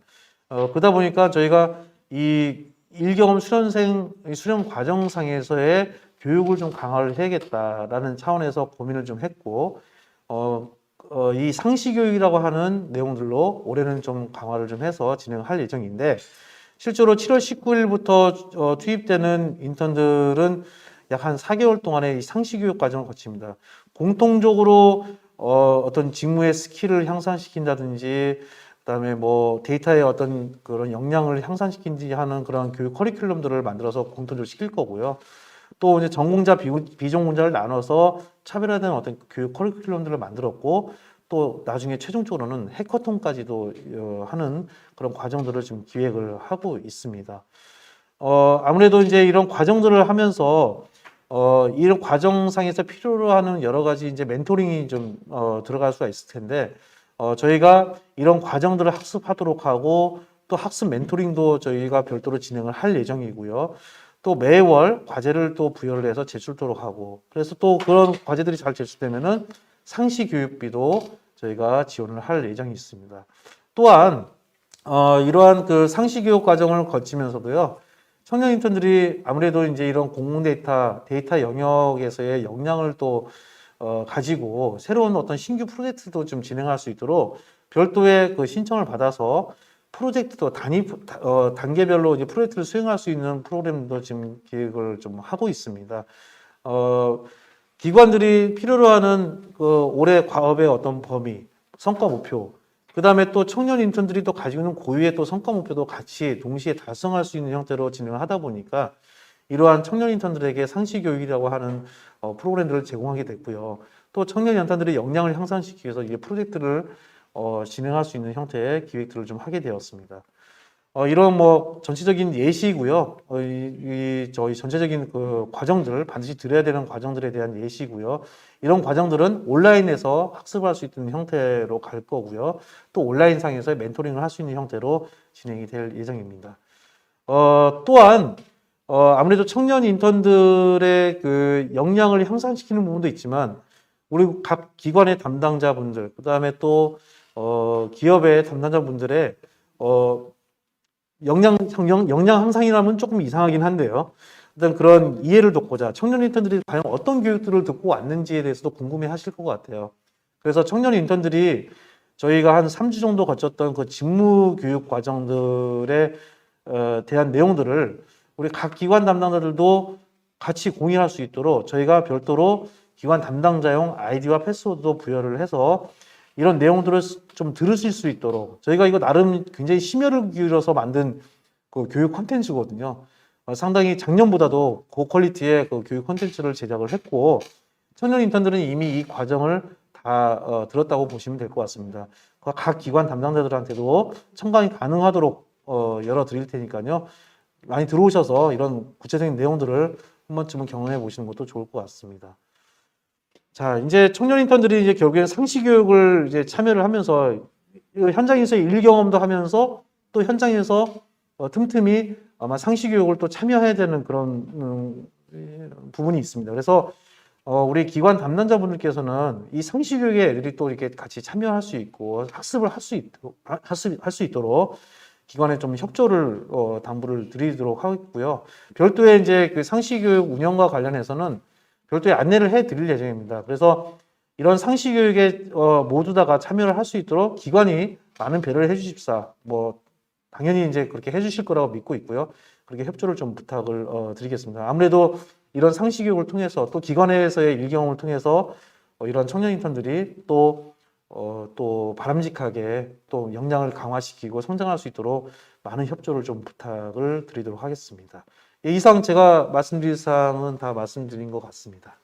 Speaker 3: 그러다 보니까 저희가 이 일경험 수련생 수련 과정상에서의 교육을 좀 강화를 해야겠다라는 차원에서 고민을 좀 했고 이 상시 교육이라고 하는 내용들로 올해는 좀 강화를 좀 해서 진행할 예정인데 실제로 7월 19일부터 투입되는 인턴들은 약 한 4개월 동안의 이 상시 교육 과정을 거칩니다. 공통적으로 어떤 직무의 스킬을 향상시킨다든지 그다음에 뭐 데이터의 어떤 그런 역량을 향상시킨지 하는 그런 교육 커리큘럼들을 만들어서 공통적으로 시킬 거고요. 또 이제 전공자, 비전공자를 나눠서 차별화된 어떤 교육 커리큘럼들을 만들었고 또 나중에 최종적으로는 해커톤까지도 하는 그런 과정들을 지금 기획을 하고 있습니다. 아무래도 이제 이런 과정들을 하면서 이런 과정상에서 필요로 하는 여러 가지 이제 멘토링이 좀 들어갈 수가 있을 텐데 저희가 이런 과정들을 학습하도록 하고 또 학습 멘토링도 저희가 별도로 진행을 할 예정이고요. 또 매월 과제를 또 부여를 해서 제출토록 하고 그래서 또 그런 과제들이 잘 제출되면은 상시 교육비도 저희가 지원을 할 예정이 있습니다. 또한 이러한 그 상시 교육 과정을 거치면서도요. 청년 인턴들이 아무래도 이제 이런 공공 데이터 영역에서의 역량을 또 가지고 새로운 어떤 신규 프로젝트도 좀 진행할 수 있도록 별도의 그 신청을 받아서 프로젝트도 단계별로 이제 프로젝트를 수행할 수 있는 프로그램도 지금 기획을 좀 하고 있습니다. 기관들이 필요로 하는 그 올해 과업의 어떤 범위, 성과 목표, 그 다음에 또 청년 인턴들이 또 가지고 있는 고유의 또 성과 목표도 같이 동시에 달성할 수 있는 형태로 진행을 하다 보니까 이러한 청년 인턴들에게 상시 교육이라고 하는 프로그램들을 제공하게 됐고요. 또 청년 인턴들의 역량을 향상시키기 위해서 이 프로젝트를 진행할 수 있는 형태의 기획들을 좀 하게 되었습니다. 이런 뭐 전체적인 예시고요. 저희 전체적인 그 과정들, 반드시 들어야 되는 과정들에 대한 예시고요. 이런 과정들은 온라인에서 학습할 수 있는 형태로 갈 거고요. 또 온라인상에서 멘토링을 할 수 있는 형태로 진행이 될 예정입니다. 또한 아무래도 청년 인턴들의 그 역량을 향상시키는 부분도 있지만 우리 각 기관의 담당자분들, 그다음에 또 기업의 담당자분들의 역량 향상이라면 조금 이상하긴 한데요. 일단 그런 이해를 돕고자 청년 인턴들이 과연 어떤 교육들을 듣고 왔는지에 대해서도 궁금해 하실 것 같아요. 그래서 청년 인턴들이 저희가 한 3주 정도 거쳤던 그 직무 교육 과정들에 대한 내용들을 우리 각 기관 담당자들도 같이 공유할 수 있도록 저희가 별도로 기관 담당자용 아이디와 패스워드도 부여를 해서 이런 내용들을 좀 들으실 수 있도록 저희가 이거 나름 굉장히 심혈을 기울여서 만든 그 교육 콘텐츠거든요. 상당히 작년보다도 고퀄리티의 그 교육 콘텐츠를 제작을 했고 청년 인턴들은 이미 이 과정을 다 들었다고 보시면 될 것 같습니다. 각 기관 담당자들한테도 참관이 가능하도록 열어드릴 테니까요. 많이 들어오셔서 이런 구체적인 내용들을 한 번쯤은 경험해 보시는 것도 좋을 것 같습니다. 자, 이제 청년 인턴들이 이제 결국에 상시 교육을 이제 참여를 하면서 현장에서 일 경험도 하면서 또 현장에서 틈틈이 아마 상시 교육을 또 참여해야 되는 그런 부분이 있습니다. 그래서 우리 기관 담당자분들께서는 이 상시 교육에 애들이 또 이렇게 같이 참여할 수 있고 학습을 할 수 있도록 기관에 좀 협조를 당부를 드리도록 하고요. 별도의 이제 그 상시 교육 운영과 관련해서는 별도의 안내를 해드릴 예정입니다. 그래서 이런 상시 교육에 모두 다가 참여를 할 수 있도록 기관이 많은 배려를 해주십사. 뭐 당연히 이제 그렇게 해주실 거라고 믿고 있고요. 그렇게 협조를 좀 부탁을 드리겠습니다. 아무래도 이런 상시 교육을 통해서 또 기관에서의 일 경험을 통해서 이런 청년 인턴들이 또 바람직하게 또 역량을 강화시키고 성장할 수 있도록 많은 협조를 좀 부탁을 드리도록 하겠습니다. 이상 제가 말씀드릴 사항은 다 말씀드린 것 같습니다.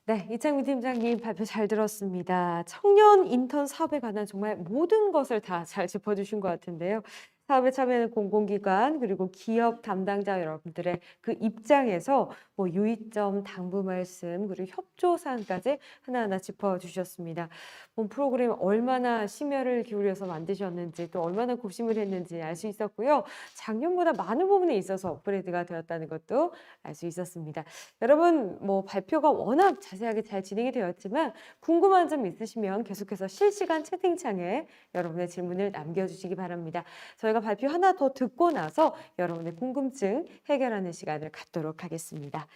Speaker 1: 네, 이창민 팀장님 발표 잘 들었습니다. 청년 인턴 사업에 관한 정말 모든 것을 다 잘 짚어주신 것 같은데요. 사업에 참여하는 공공기관 그리고 기업 담당자 여러분들의 그 입장에서 뭐 유의점, 당부 말씀 그리고 협조 사항까지 하나하나 짚어주셨습니다. 본 프로그램 얼마나 심혈을 기울여서 만드셨는지 또 얼마나 고심을 했는지 알 수 있었고요. 작년보다 많은 부분에 있어서 업그레이드가 되었다는 것도 알 수 있었습니다. 여러분 뭐 발표가 워낙 자세하게 잘 진행이 되었지만 궁금한 점 있으시면 계속해서 실시간 채팅창에 여러분의 질문을 남겨주시기 바랍니다. 저희가 발표 하나 더 듣고 나서 여러분의 궁금증 해결하는 시간을 갖도록 하겠습니다.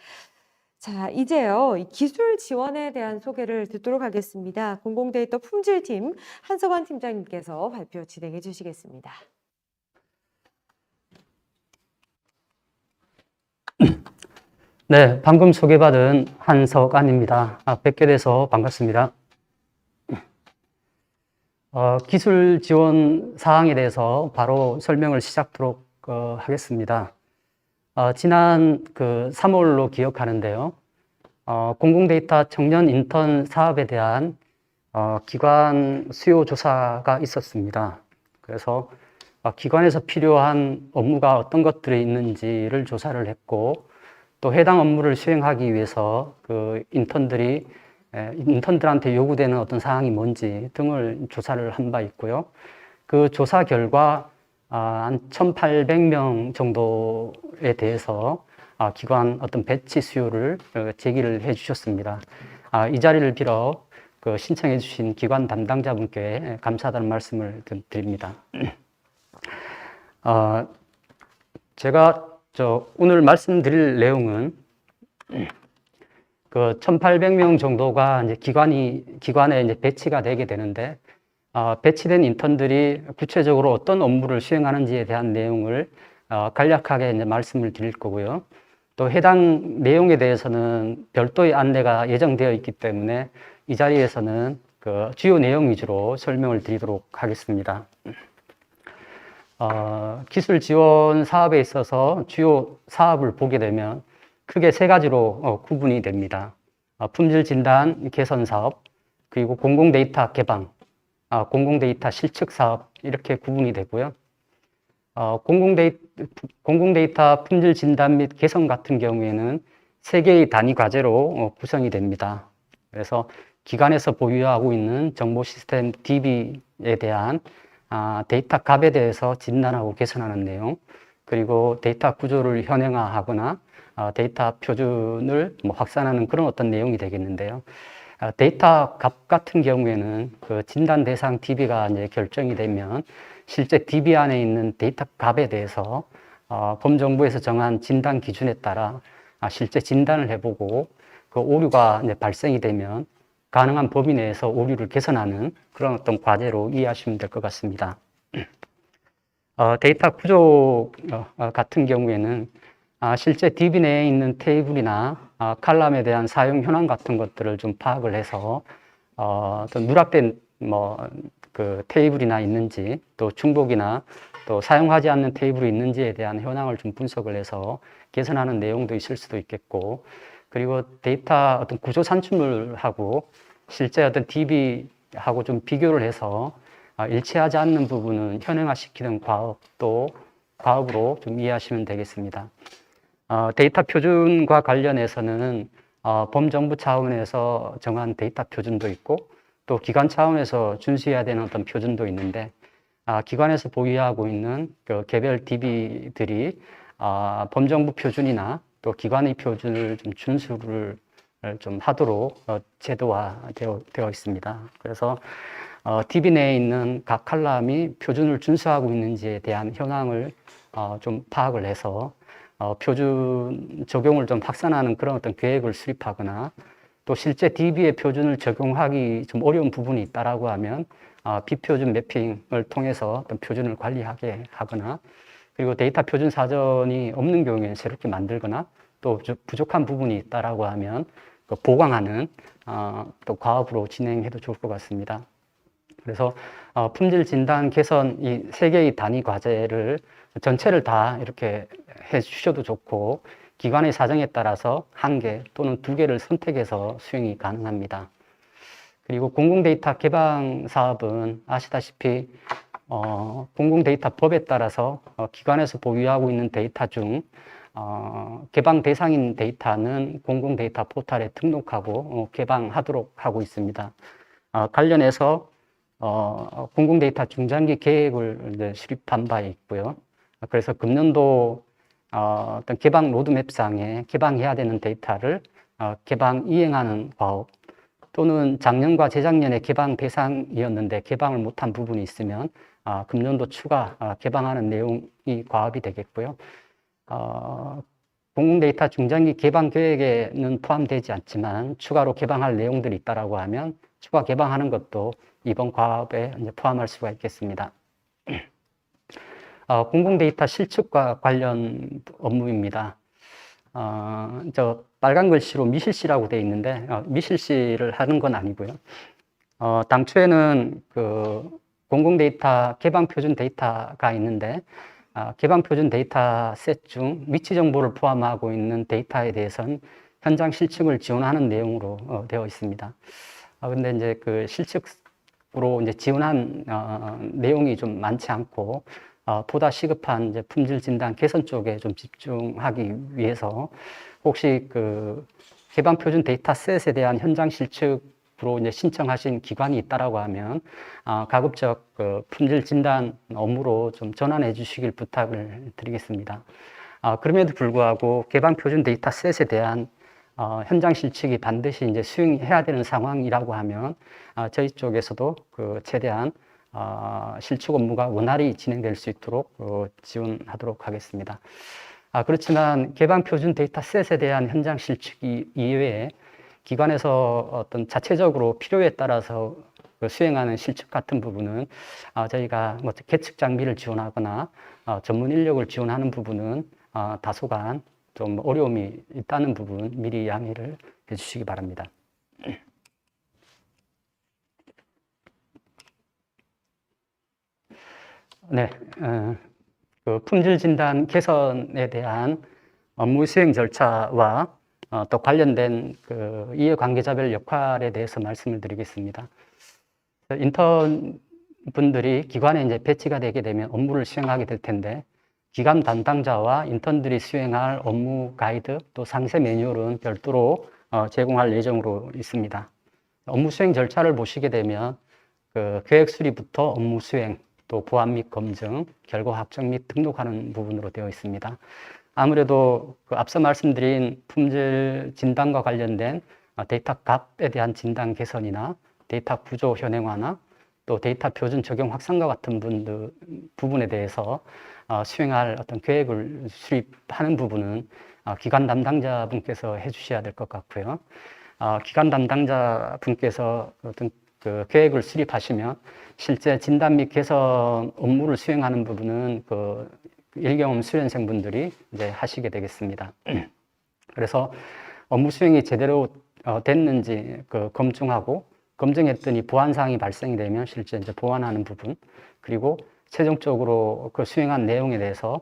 Speaker 1: 자, 이제요, 이 기술 지원에 대한 소개를 듣도록 하겠습니다. 공공데이터 품질팀 한석환 팀장님께서 발표 진행해 주시겠습니다.
Speaker 4: 네, 방금 소개받은 한석안입니다. 뵙게 돼서 반갑습니다. 기술 지원 사항에 대해서 바로 설명을 시작하도록 하겠습니다. 지난 3월로 기억하는데요. 공공데이터 청년 인턴 사업에 대한 기관 수요 조사가 있었습니다. 그래서 기관에서 필요한 업무가 어떤 것들이 있는지를 조사를 했고 또 해당 업무를 수행하기 위해서 인턴들한테 요구되는 어떤 사항이 뭔지 등을 조사를 한 바 있고요. 그 조사 결과 한 1,800명 정도에 대해서 기관 어떤 배치 수요를 제기를 해 주셨습니다. 이 자리를 빌어 신청해 주신 기관 담당자분께 감사하다는 말씀을 드립니다. 제가 오늘 말씀드릴 내용은 1,800명 정도가 이제 기관에 이제 배치가 되게 되는데, 배치된 인턴들이 구체적으로 어떤 업무를 수행하는지에 대한 내용을 간략하게 이제 말씀을 드릴 거고요. 또 해당 내용에 대해서는 별도의 안내가 예정되어 있기 때문에 이 자리에서는 주요 내용 위주로 설명을 드리도록 하겠습니다. 기술 지원 사업에 있어서 주요 사업을 보게 되면 크게 세 가지로 구분이 됩니다. 품질 진단 개선 사업, 그리고 공공 데이터 개방, 공공 데이터 실측 사업 이렇게 구분이 되고요. 공공 데이터 품질 진단 및 개선 같은 경우에는 3개의 단위 과제로 구성이 됩니다. 그래서 기관에서 보유하고 있는 정보 시스템 DB에 대한 데이터 값에 대해서 진단하고 개선하는 내용, 그리고 데이터 구조를 현행화하거나 데이터 표준을 확산하는 그런 어떤 내용이 되겠는데요. 데이터 값 같은 경우에는 그 진단 대상 DB가 이제 결정이 되면 실제 DB 안에 있는 데이터 값에 대해서 범정부에서 정한 진단 기준에 따라 실제 진단을 해보고 그 오류가 이제 발생이 되면 가능한 범위 내에서 오류를 개선하는 그런 어떤 과제로 이해하시면 될 것 같습니다. 데이터 구조 같은 경우에는 실제 DB 내에 있는 테이블이나 칼럼에 대한 사용 현황 같은 것들을 좀 파악을 해서 또 누락된 그 테이블이나 있는지, 또 중복이나 또 사용하지 않는 테이블이 있는지에 대한 현황을 좀 분석을 해서 개선하는 내용도 있을 수도 있겠고, 그리고 데이터 어떤 구조 산출물하고 실제 어떤 DB하고 좀 비교를 해서 일치하지 않는 부분은 현행화시키는 과업으로 좀 이해하시면 되겠습니다. 데이터 표준과 관련해서는 범정부 차원에서 정한 데이터 표준도 있고 또 기관 차원에서 준수해야 되는 어떤 표준도 있는데 기관에서 보유하고 있는 그 개별 DB들이 범정부 표준이나 또 기관의 표준을 좀 준수를 좀 하도록 제도화되어 있습니다. 그래서 DB 내에 있는 각 칼럼이 표준을 준수하고 있는지에 대한 현황을 좀 파악을 해서 표준 적용을 좀 확산하는 그런 어떤 계획을 수립하거나 또 실제 DB의 표준을 적용하기 좀 어려운 부분이 있다라고 하면 비표준 매핑을 통해서 어떤 표준을 관리하게 하거나 그리고 데이터 표준 사전이 없는 경우에는 새롭게 만들거나 또 부족한 부분이 있다라고 하면 그 보강하는 또 과업으로 진행해도 좋을 것 같습니다. 그래서 품질 진단 개선 이 3개의 단위 과제를 전체를 다 이렇게 해 주셔도 좋고 기관의 사정에 따라서 1개 또는 2개를 선택해서 수행이 가능합니다. 그리고 공공데이터 개방 사업은 아시다시피 공공데이터법에 따라서 기관에서 보유하고 있는 데이터 중 개방 대상인 데이터는 공공데이터 포털에 등록하고 개방하도록 하고 있습니다. 관련해서 공공데이터 중장기 계획을 이제 수립한 바 있고요. 그래서 금년도 어떤 개방 로드맵상에 개방해야 되는 데이터를 개방 이행하는 과업 또는 작년과 재작년에 개방 대상이었는데 개방을 못한 부분이 있으면 금년도 추가 개방하는 내용이 과업이 되겠고요. 공공데이터 중장기 개방 계획에는 포함되지 않지만 추가로 개방할 내용들이 있다라고 하면 추가 개방하는 것도 이번 과업에 이제 포함할 수가 있겠습니다. 공공데이터 실측과 관련 업무입니다. 저 빨간 글씨로 미실시라고 되어 있는데 미실시를 하는 건 아니고요. 당초에는 그 공공데이터 개방 표준 데이터가 있는데 개방 표준 데이터 셋 중 위치 정보를 포함하고 있는 데이터에 대해서는 현장 실측을 지원하는 내용으로 되어 있습니다. 근데 이제 그 실측으로 이제 지원한 내용이 좀 많지 않고 보다 시급한 이제 품질 진단 개선 쪽에 좀 집중하기 위해서 혹시 그 개방 표준 데이터셋에 대한 현장 실측으로 이제 신청하신 기관이 있다라고 하면 가급적 그 품질 진단 업무로 좀 전환해 주시길 부탁을 드리겠습니다. 그럼에도 불구하고 개방 표준 데이터셋에 대한 현장 실측이 반드시 이제 수행해야 되는 상황이라고 하면 저희 쪽에서도 그 최대한 실측 업무가 원활히 진행될 수 있도록 지원하도록 하겠습니다. 그렇지만 개방 표준 데이터셋에 대한 현장 실측 이외에 기관에서 어떤 자체적으로 필요에 따라서 수행하는 실측 같은 부분은 저희가 뭐 계측 장비를 지원하거나 전문 인력을 지원하는 부분은 다소간 좀 어려움이 있다는 부분 미리 양해를 해주시기 바랍니다. 네, 그 품질 진단 개선에 대한 업무 수행 절차와 또 관련된 그 이해관계자별 역할에 대해서 말씀을 드리겠습니다. 인턴 분들이 기관에 이제 배치가 되게 되면 업무를 수행하게 될 텐데, 기관 담당자와 인턴들이 수행할 업무 가이드 또 상세 매뉴얼은 별도로 제공할 예정으로 있습니다. 업무 수행 절차를 보시게 되면 그 계획 수립부터 업무 수행, 또 보안 및 검증, 결과 확정 및 등록하는 부분으로 되어 있습니다. 아무래도 그 앞서 말씀드린 품질 진단과 관련된 데이터 값에 대한 진단 개선이나 데이터 구조 현행화나 또 데이터 표준 적용 확산과 같은 부분에 대해서 수행할 어떤 계획을 수립하는 부분은 기관 담당자분께서 해주셔야 될 것 같고요. 기관 담당자분께서 어떤 그 계획을 수립하시면 실제 진단 및 개선 업무를 수행하는 부분은 그 일경험 수련생분들이 이제 하시게 되겠습니다. 그래서 업무 수행이 제대로 됐는지 그 검증하고, 검증했더니 보안 사항이 발생이 되면 실제 이제 보완하는 부분, 그리고 최종적으로 그 수행한 내용에 대해서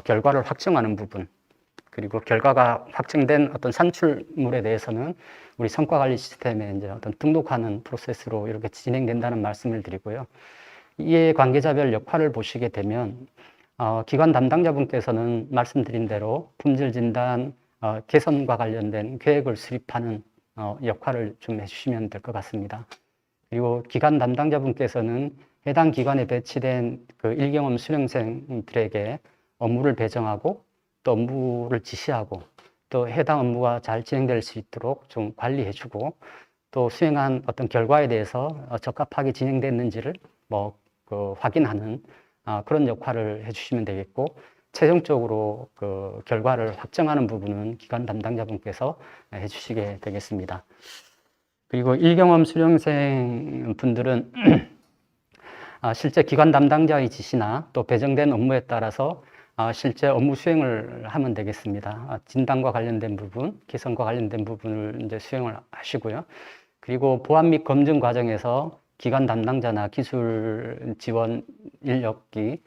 Speaker 4: 결과를 확정하는 부분, 그리고 결과가 확정된 어떤 산출물에 대해서는 우리 성과관리 시스템에 이제 어떤 등록하는 프로세스로 이렇게 진행된다는 말씀을 드리고요. 이해 관계자별 역할을 보시게 되면 기관 담당자분께서는 말씀드린 대로 품질 진단 개선과 관련된 계획을 수립하는 역할을 좀 해주시면 될 것 같습니다. 그리고 기관 담당자분께서는 해당 기관에 배치된 그 일경험 수련생들에게 업무를 배정하고 또 업무를 지시하고 또 해당 업무가 잘 진행될 수 있도록 좀 관리해주고, 또 수행한 어떤 결과에 대해서 적합하게 진행됐는지를 확인하는 그런 역할을 해주시면 되겠고, 최종적으로 그 결과를 확정하는 부분은 기관 담당자분께서 해주시게 되겠습니다. 그리고 일경험 수련생 분들은 실제 기관 담당자의 지시나 또 배정된 업무에 따라서 실제 업무 수행을 하면 되겠습니다. 진단과 관련된 부분, 개선과 관련된 부분을 이제 수행을 하시고요. 그리고 보안 및 검증 과정에서 기관 담당자나 기술 지원 인력이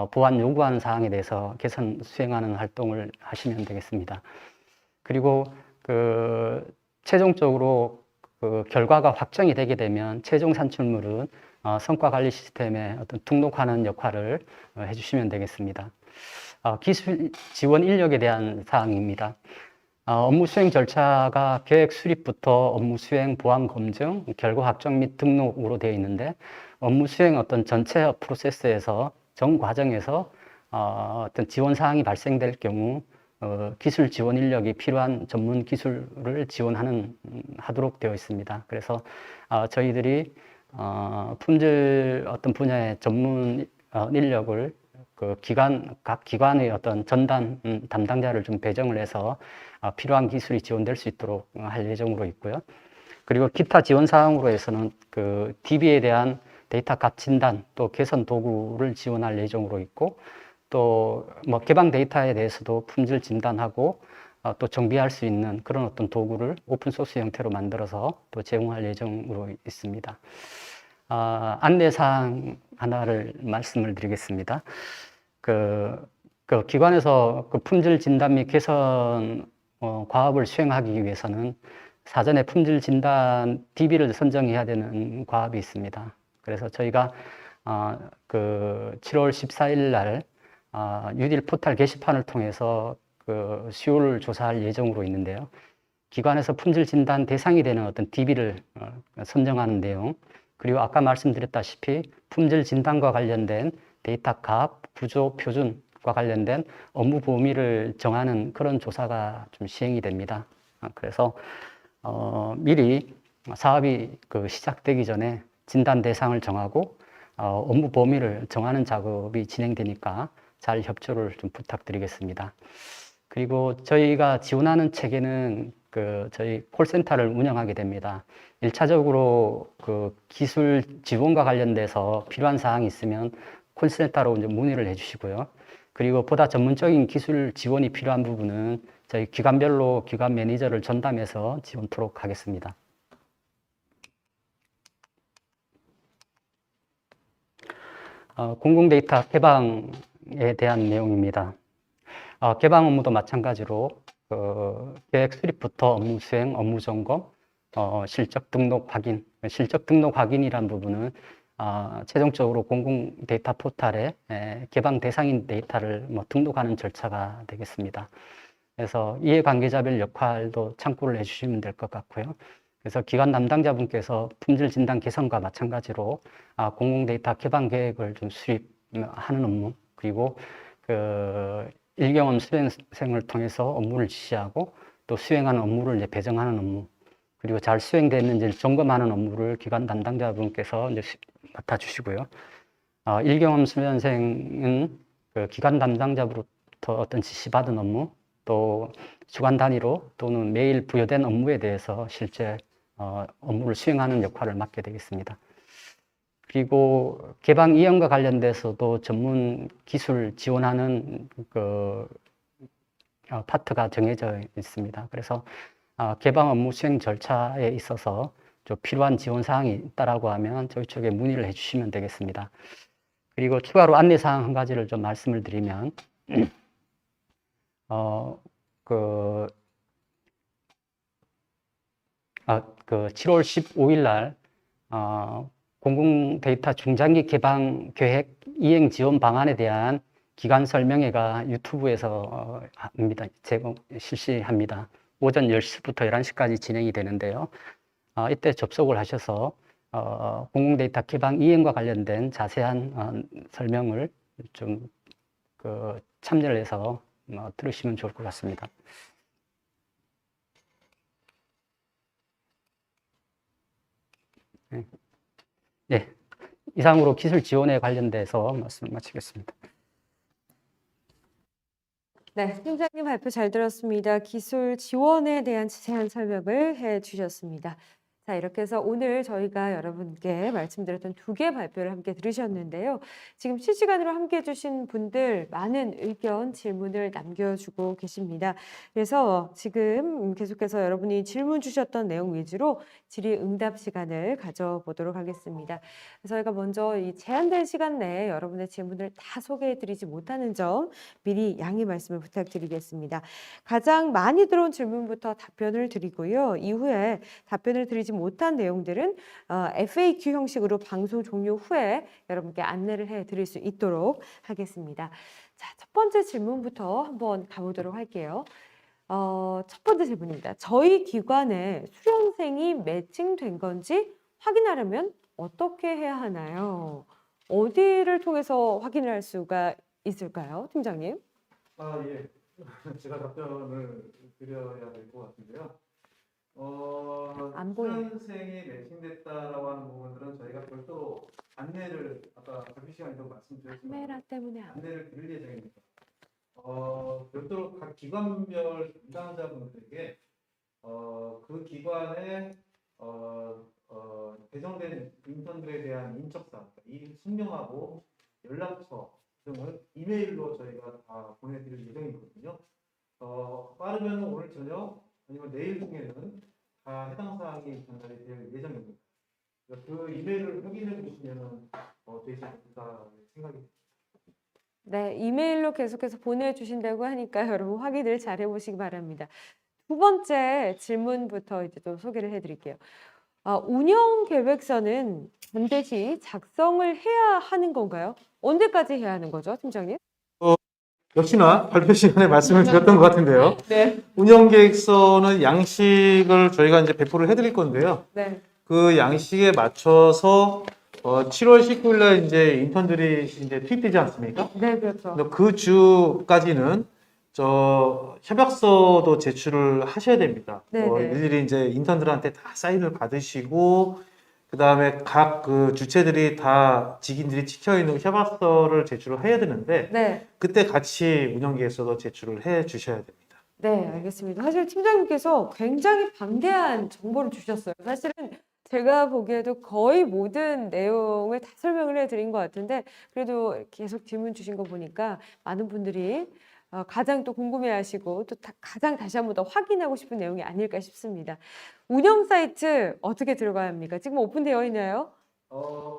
Speaker 4: 보안 요구하는 사항에 대해서 개선 수행하는 활동을 하시면 되겠습니다. 그리고 그 최종적으로 그 결과가 확정이 되게 되면 최종 산출물은 성과 관리 시스템에 어떤 등록하는 역할을 해주시면 되겠습니다. 기술 지원 인력에 대한 사항입니다. 업무 수행 절차가 계획 수립부터 업무 수행, 보안 검증, 결과 확정 및 등록으로 되어 있는데, 업무 수행 어떤 전체 프로세스에서 전 과정에서 어떤 지원 사항이 발생될 경우 기술 지원 인력이 필요한 전문 기술을 하도록 되어 있습니다. 그래서 저희들이 품질 어떤 분야의 전문 인력을 각 기관의 어떤 전담 담당자를 좀 배정을 해서 필요한 기술이 지원될 수 있도록 할 예정으로 있고요. 그리고 기타 지원 사항으로 해서는 그 DB에 대한 데이터 값 진단 또 개선 도구를 지원할 예정으로 있고, 또 개방 데이터에 대해서도 품질 진단하고 또 정비할 수 있는 그런 어떤 도구를 오픈소스 형태로 만들어서 또 제공할 예정으로 있습니다. 안내사항 하나를 말씀을 드리겠습니다. 그 기관에서 그 품질 진단 및 개선 과업을 수행하기 위해서는 사전에 품질 진단 DB를 선정해야 되는 과업이 있습니다. 그래서 저희가 그 7월 14일 날 유딜 포털 게시판을 통해서 그 수요를 조사할 예정으로 있는데요. 기관에서 품질 진단 대상이 되는 어떤 DB를 선정하는 내용, 그리고 아까 말씀드렸다시피 품질 진단과 관련된 데이터 값, 구조, 표준과 관련된 업무 범위를 정하는 그런 조사가 좀 시행이 됩니다. 그래서 미리 사업이 시작되기 전에 진단 대상을 정하고 업무 범위를 정하는 작업이 진행되니까 잘 협조를 좀 부탁드리겠습니다. 그리고 저희가 지원하는 체계는 저희 콜센터를 운영하게 됩니다. 1차적으로 기술 지원과 관련돼서 필요한 사항이 있으면 콜센터로 이제 문의를 해주시고요. 그리고 보다 전문적인 기술 지원이 필요한 부분은 저희 기관별로 기관 매니저를 전담해서 지원토록 하겠습니다. 공공데이터 개방에 대한 내용입니다. 개방 업무도 마찬가지로 계획 수립부터 업무 수행, 업무 점검, 실적 등록 확인. 실적 등록 확인이란 부분은 최종적으로 공공 데이터 포털에 개방 대상인 데이터를 뭐 등록하는 절차가 되겠습니다. 그래서 이해관계자별 역할도 참고를 해주시면 될 것 같고요. 그래서 기관 담당자분께서 품질 진단 개선과 마찬가지로 공공 데이터 개방 계획을 좀 수립하는 업무, 그리고 그 일경험 수행생을 통해서 업무를 지시하고 또 수행하는 업무를 이제 배정하는 업무, 그리고 잘 수행됐는지 점검하는 업무를 기관 담당자분께서 이제 맡아주시고요. 일경험 수련생은 그 기관 담당자로부터 어떤 지시받은 업무, 또 주간 단위로 또는 매일 부여된 업무에 대해서 실제 업무를 수행하는 역할을 맡게 되겠습니다. 그리고 개방 이행과 관련돼서도 전문 기술 지원하는 그 파트가 정해져 있습니다. 그래서 개방 업무 수행 절차에 있어서 좀 필요한 지원 사항이 있다라고 하면 저희 쪽에 문의를 해주시면 되겠습니다. 그리고 추가로 안내 사항 한 가지를 좀 말씀을 드리면, 그 7월 15일 날 공공 데이터 중장기 개방 계획 이행 지원 방안에 대한 기관 설명회가 유튜브에서 실시합니다. 오전 10시부터 11시까지 진행이 되는데요. 이때 접속을 하셔서 공공 데이터 개방 이행과 관련된 자세한 설명을 좀 참여를 해서 들으시면 좋을 것 같습니다. 네, 이상으로 기술 지원에 관련돼서 말씀을 마치겠습니다.
Speaker 1: 네, 팀장님 발표 잘 들었습니다. 기술 지원에 대한 자세한 설명을 해주셨습니다. 자, 이렇게 해서 오늘 저희가 여러분께 말씀드렸던 2개 발표를 함께 들으셨는데요. 지금 실시간으로 함께 해주신 분들 많은 의견, 질문을 남겨주고 계십니다. 그래서 지금 계속해서 여러분이 질문 주셨던 내용 위주로 질의응답 시간을 가져보도록 하겠습니다. 저희가 먼저 이 제한된 시간 내에 여러분의 질문을 다 소개해드리지 못하는 점 미리 양해 말씀을 부탁드리겠습니다. 가장 많이 들어온 질문부터 답변을 드리고요. 이후에 답변을 드리지 못한 내용들은 FAQ 형식으로 방송 종료 후에 여러분께 안내를 해드릴 수 있도록 하겠습니다. 자, 첫 번째 질문부터 한번 가보도록 할게요. 첫 번째 질문입니다. 저희 기관에 수련생이 매칭된 건지 확인하려면 어떻게 해야 하나요? 어디를 통해서 확인을 할 수가 있을까요, 팀장님?
Speaker 3: 예. 제가 답변을 드려야 될 것 같은데요.
Speaker 1: 안 보여요.
Speaker 3: 수련생이 매칭됐다라고 하는 부분들은 저희가 별도로 안내를 아까 발표 시간에도 말씀드렸지만
Speaker 1: 카메라 때문에
Speaker 3: 안내를 드릴 예정입니다. 별도로 각 기관별 담당자분들에게 그 기관에 배정된 인턴들에 대한 인적사항, 일 승명하고 연락처 등을 이메일로 저희가 다 보내드릴 예정이거든요. 빠르면 오늘 저녁 아니면 내일 중에는 다 해당 사항이 전달이 될 예정입니다. 그 이메일을 확인해 보시면 되지 않을까 생각이 듭니다.
Speaker 1: 네, 이메일로 계속해서 보내주신다고 하니까 여러분 확인을 잘 해보시기 바랍니다. 두 번째 질문부터 이제 또 소개를 해드릴게요. 운영 계획서는 반드시 작성을 해야 하는 건가요? 언제까지 해야 하는 거죠, 팀장님?
Speaker 3: 역시나 발표 시간에 말씀을 드렸던 것 같은데요.
Speaker 1: 네.
Speaker 3: 운영계획서는 양식을 저희가 이제 배포를 해드릴 건데요.
Speaker 1: 네.
Speaker 3: 그 양식에 맞춰서 7월 19일 날 이제 인턴들이 이제 투입되지 않습니까?
Speaker 1: 네, 그렇죠.
Speaker 3: 그 주까지는 협약서도 제출을 하셔야 됩니다.
Speaker 1: 네, 네.
Speaker 3: 일일이 이제 인턴들한테 다 사인을 받으시고 그다음에 각 그 주체들이 다 직인들이 찍혀 있는 협약서를 제출을 해야 되는데
Speaker 1: 네.
Speaker 3: 그때 같이 운영계획서도 제출을 해 주셔야 됩니다.
Speaker 1: 네, 알겠습니다. 사실 팀장님께서 굉장히 방대한 정보를 주셨어요. 사실은 제가 보기에도 거의 모든 내용을 다 설명을 해드린 것 같은데 그래도 계속 질문 주신 거 보니까 많은 분들이 가장 또 궁금해하시고 또 가장 다시 한 번 더 확인하고 싶은 내용이 아닐까 싶습니다. 운영 사이트 어떻게 들어가야 합니까? 지금 오픈되어 있나요?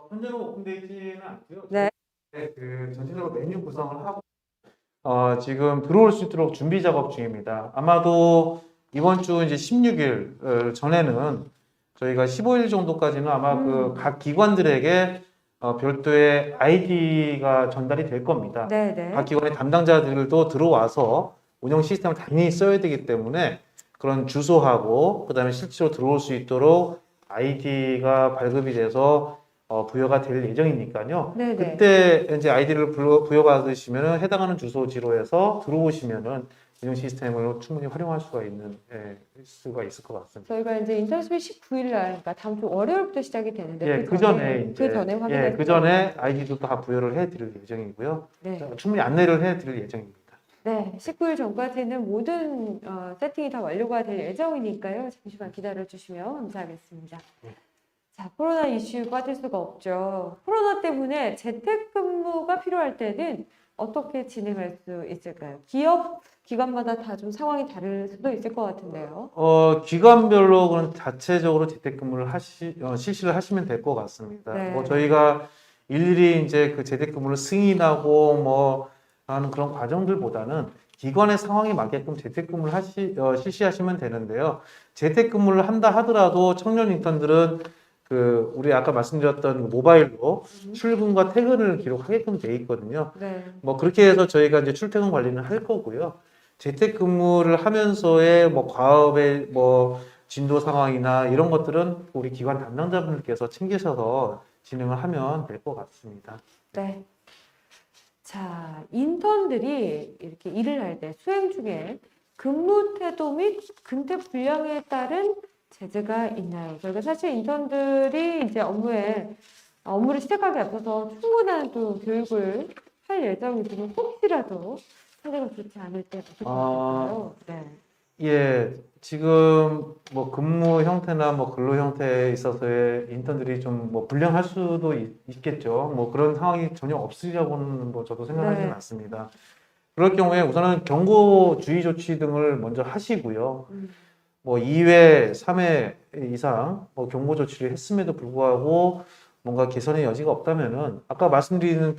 Speaker 3: 현재로 오픈되어 있지는 않고요.
Speaker 1: 네.
Speaker 3: 그 전체적으로 메뉴 구성을 하고 지금 들어올 수 있도록 준비 작업 중입니다. 아마도 이번 주 이제 16일 전에는 저희가 15일 정도까지는 아마 그 각 기관들에게 별도의 아이디가 전달이 될 겁니다.
Speaker 1: 네네.
Speaker 3: 각 기관의 담당자들도 들어와서 운영 시스템을 당연히 써야 되기 때문에 그런 주소하고 그다음에 실제로 들어올 수 있도록 아이디가 발급이 돼서 부여가 될 예정이니까요.
Speaker 1: 네네.
Speaker 3: 그때 이제 아이디를 부여받으시면은 해당하는 주소지로 해서 들어오시면은 운영 시스템을 충분히 활용할 수가 있을 것 같습니다.
Speaker 1: 저희가 이제 인턴십이 19일 날, 그러니까 다음 주 월요일부터 시작이 되는데
Speaker 3: 예, 그 전에
Speaker 1: 확인해
Speaker 3: 그 전에 아이디도 다 부여를 해드릴 예정이고요.
Speaker 1: 네.
Speaker 3: 충분히 안내를 해드릴 예정입니다.
Speaker 1: 네, 19일 전까지는 모든 세팅이 다 완료가 될 예정이니까요. 잠시만 기다려 주시면 감사하겠습니다.
Speaker 3: 네.
Speaker 1: 자, 코로나 이슈 빠질 수가 없죠. 코로나 때문에 재택근무가 필요할 때는 어떻게 진행할 수 있을까요? 기업, 기관마다 다 좀 상황이 다를 수도 있을 것 같은데요.
Speaker 3: 기관별로 그런 자체적으로 재택근무를 실시를 하시면 될 것 같습니다.
Speaker 1: 네.
Speaker 3: 뭐 저희가 일일이 이제 그 재택근무를 승인하고 뭐 하는 그런 과정들보다는 기관의 상황에 맞게끔 재택근무를 실시하시면 되는데요. 재택근무를 한다 하더라도 청년 인턴들은 그 우리 아까 말씀드렸던 모바일로 출근과 퇴근을 기록하게끔 돼 있거든요.
Speaker 1: 네.
Speaker 3: 뭐 그렇게 해서 저희가 이제 출퇴근 관리는 할 거고요. 재택근무를 하면서의 뭐 과업의 뭐 진도 상황이나 이런 것들은 우리 기관 담당자분들께서 챙기셔서 진행을 하면 될 것 같습니다.
Speaker 1: 네. 자, 인턴들이 이렇게 일을 할 때 수행 중에 근무 태도 및 근태 분량에 따른 제재가 있나요? 저희가 사실 인턴들이 이제 업무를 시작하기 앞서서 충분한 또 교육을 할 예정이지만 혹시라도 상태가 좋지 않을 때 어떻게 할까요? 네.
Speaker 3: 예, 지금 뭐 근무 형태나 뭐 근로 형태에 있어서의 인턴들이 좀 뭐 불량할 수도 있겠죠. 뭐 그런 상황이 전혀 없으려고는 뭐 저도 생각하지는
Speaker 1: 네.
Speaker 3: 않습니다. 그럴 경우에 우선은 경고 주의 조치 등을 먼저 하시고요. 뭐 2회, 3회 이상 뭐 경고 조치를 했음에도 불구하고 뭔가 개선의 여지가 없다면은 아까 말씀드리는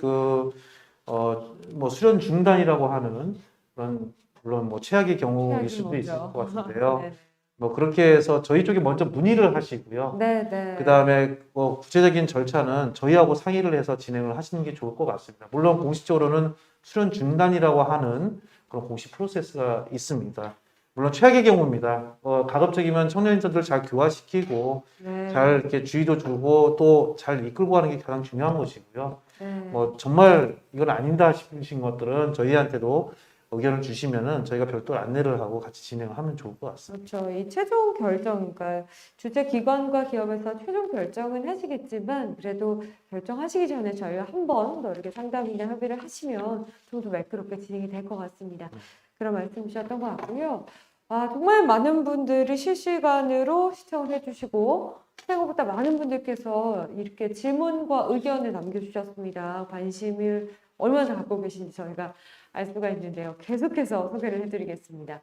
Speaker 3: 뭐 수련 중단이라고 하는 그런 물론 뭐 최악의 경우일 수도 있을 것 같은데요.
Speaker 1: 네.
Speaker 3: 뭐 그렇게 해서 저희 쪽에 먼저 문의를 하시고요.
Speaker 1: 네, 네.
Speaker 3: 그다음에 뭐 구체적인 절차는 저희하고 상의를 해서 진행을 하시는 게 좋을 것 같습니다. 물론 공식적으로는 수련 중단이라고 하는 그런 공식 프로세스가 있습니다. 물론 최악의 경우입니다. 가급적이면 청년 인턴들 잘 교화시키고
Speaker 1: 네.
Speaker 3: 잘 이렇게 주의도 주고 또 잘 이끌고 가는 게 가장 중요한 것이고요.
Speaker 1: 네.
Speaker 3: 뭐 정말 이건 아니다 싶으신 것들은 저희한테도 의견을 주시면은 저희가 별도로 안내를 하고 같이 진행을 하면 좋을 것 같습니다.
Speaker 1: 그렇죠. 이 최종 결정, 그러니까 주최 기관과 기업에서 최종 결정은 하시겠지만 그래도 결정하시기 전에 저희와 한 번 더 이렇게 상담이나 협의를 하시면 좀 더 매끄럽게 진행이 될 것 같습니다. 그런 말씀 주셨던 것 같고요. 아, 정말 많은 분들이 실시간으로 시청을 해주시고 생각보다 많은 분들께서 이렇게 질문과 의견을 남겨주셨습니다. 관심을 얼마나 갖고 계신지 저희가 알 수가 있는데요. 계속해서 소개를 해드리겠습니다.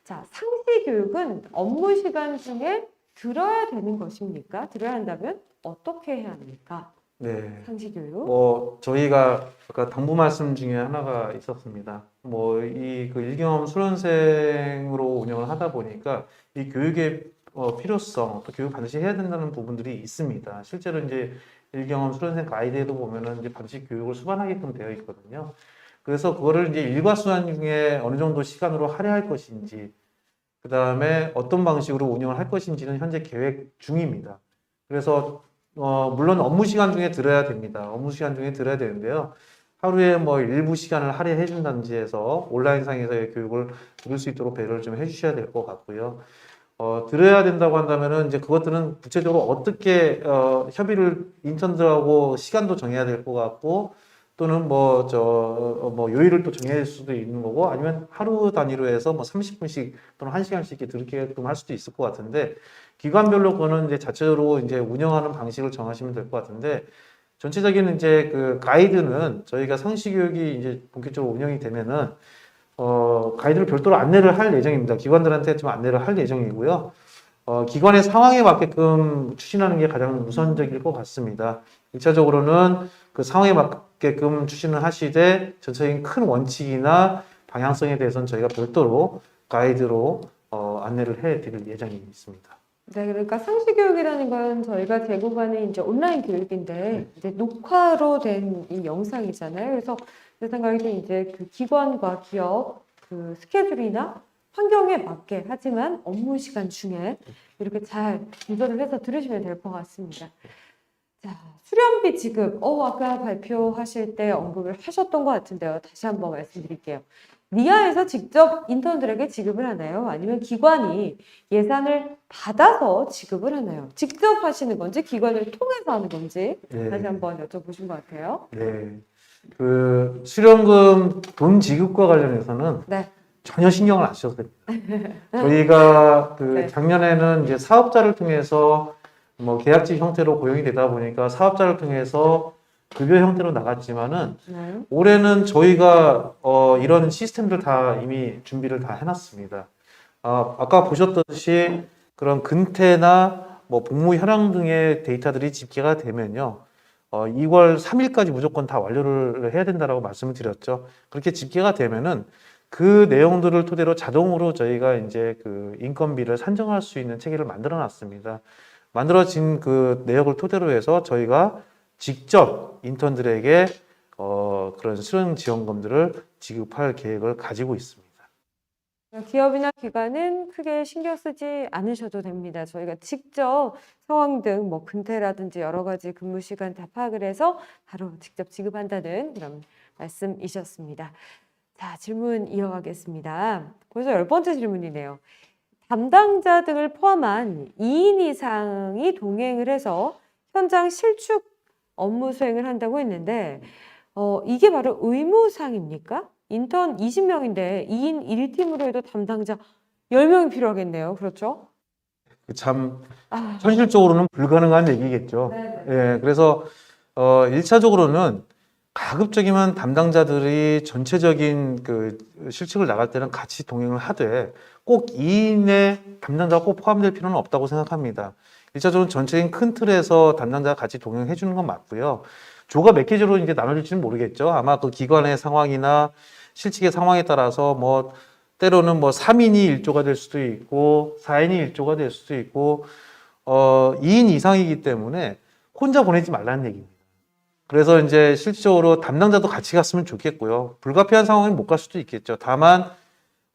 Speaker 1: 자, 상시 교육은 업무 시간 중에 들어야 되는 것입니까? 들어야 한다면 어떻게 해야 합니까?
Speaker 3: 네.
Speaker 1: 상시 교육.
Speaker 3: 뭐 저희가 아까 당부 말씀 중에 하나가 있었습니다. 뭐 이 그 일경험 수련생으로 운영을 하다 보니까 이 교육의 필요성, 또 교육 반드시 해야 된다는 부분들이 있습니다. 실제로 이제 일경험 수련생 가이드에도 보면은 이제 반드시 교육을 수반하게끔 되어 있거든요. 그래서 그거를 이제 일과 수반 중에 어느 정도 시간으로 할애할 것인지, 그 다음에 어떤 방식으로 운영을 할 것인지는 현재 계획 중입니다. 그래서 물론 업무 시간 중에 들어야 됩니다. 업무 시간 중에 들어야 되는데요. 하루에 뭐 일부 시간을 할애해 준다든지 해서 온라인상에서의 교육을 들을 수 있도록 배려를 좀 해주셔야 될 것 같고요. 들어야 된다고 한다면은 이제 그것들은 구체적으로 어떻게 협의를 인턴들하고 시간도 정해야 될 것 같고 또는 뭐 요일을 또 정해야 수도 있는 거고 아니면 하루 단위로 해서 뭐 30분씩 또는 1시간씩 이렇게 들게끔 할 수도 있을 것 같은데 기관별로 그거는 이제 자체로 이제 운영하는 방식을 정하시면 될 것 같은데 전체적인 이제 그 가이드는 저희가 상시 교육이 이제 본격적으로 운영이 되면은 가이드를 별도로 안내를 할 예정입니다. 기관들한테 좀 안내를 할 예정이고요. 기관의 상황에 맞게끔 추진하는 게 가장 우선적일 것 같습니다. 1차적으로는 그 상황에 맞게 있게끔 추진을 하시되 전체적인 큰 원칙이나 방향성에 대해서는 저희가 별도로 가이드로 안내를 해드릴 예정이 있습니다.
Speaker 1: 네, 그러니까 상시교육이라는 건 저희가 제공하는 이제 온라인 교육인데 이제 녹화로 된 이 영상이잖아요. 그래서 제 생각에는 이제 그 기관과 기업 그 스케줄이나 환경에 맞게 하지만 업무 시간 중에 이렇게 잘 조절을 해서 들으시면 될 것 같습니다. 자, 수련비 지급. 아까 발표하실 때 언급을 하셨던 것 같은데요. 다시 한번 말씀드릴게요. 니아에서 직접 인턴들에게 지급을 하나요? 아니면 기관이 예산을 받아서 지급을 하나요? 직접 하시는 건지 기관을 통해서 하는 건지
Speaker 3: 네.
Speaker 1: 다시 한번 여쭤보신 것 같아요.
Speaker 3: 네. 그 수령금 돈 지급과 관련해서는
Speaker 1: 네.
Speaker 3: 전혀 신경을 안 쓰셔도 됩니다. 저희가 그
Speaker 1: 네.
Speaker 3: 작년에는 이제 사업자를 통해서 뭐 계약직 형태로 고용이 되다 보니까 사업자를 통해서 급여 형태로 나갔지만은
Speaker 1: 네.
Speaker 3: 올해는 저희가 이런 시스템들 다 이미 준비를 다 해놨습니다. 아까 보셨듯이 그런 근태나 뭐 복무 현황 등의 데이터들이 집계가 되면요. 2월 3일까지 무조건 다 완료를 해야 된다라고 말씀을 드렸죠. 그렇게 집계가 되면은 그 내용들을 토대로 자동으로 저희가 이제 그 인건비를 산정할 수 있는 체계를 만들어 놨습니다. 만들어진 그 내역을 토대로 해서 저희가 직접 인턴들에게 그런 수련 지원금들을 지급할 계획을 가지고 있습니다.
Speaker 1: 기업이나 기관은 크게 신경 쓰지 않으셔도 됩니다. 저희가 직접 상황 등 뭐 근태라든지 여러 가지 근무 시간 다 파악을 해서 바로 직접 지급한다는 그런 말씀이셨습니다. 자, 질문 이어가겠습니다. 벌써 10번째 질문이네요. 담당자 등을 포함한 2인 이상이 동행을 해서 현장 실축 업무 수행을 한다고 했는데 이게 바로 의무상입니까? 인턴 20명인데 2인 1팀으로 해도 담당자 10명이 필요하겠네요. 그렇죠?
Speaker 3: 참
Speaker 1: 아,
Speaker 3: 현실적으로는 불가능한 얘기겠죠.
Speaker 1: 네.
Speaker 3: 예, 그래서 1차적으로는 가급적이면 담당자들이 전체적인 그 실측을 나갈 때는 같이 동행을 하되 꼭 2인의 담당자가 꼭 포함될 필요는 없다고 생각합니다. 1차적으로 전체적인 큰 틀에서 담당자가 같이 동행해 주는 건 맞고요. 조가 몇 개조로 이제 나눠질지는 모르겠죠. 아마 그 기관의 상황이나 실직의 상황에 따라서 뭐 때로는 뭐 3인이 1조가 될 수도 있고 4인이 1조가 될 수도 있고 2인 이상이기 때문에 혼자 보내지 말라는 얘기입니다. 그래서 이제 실질적으로 담당자도 같이 갔으면 좋겠고요. 불가피한 상황은 못 갈 수도 있겠죠. 다만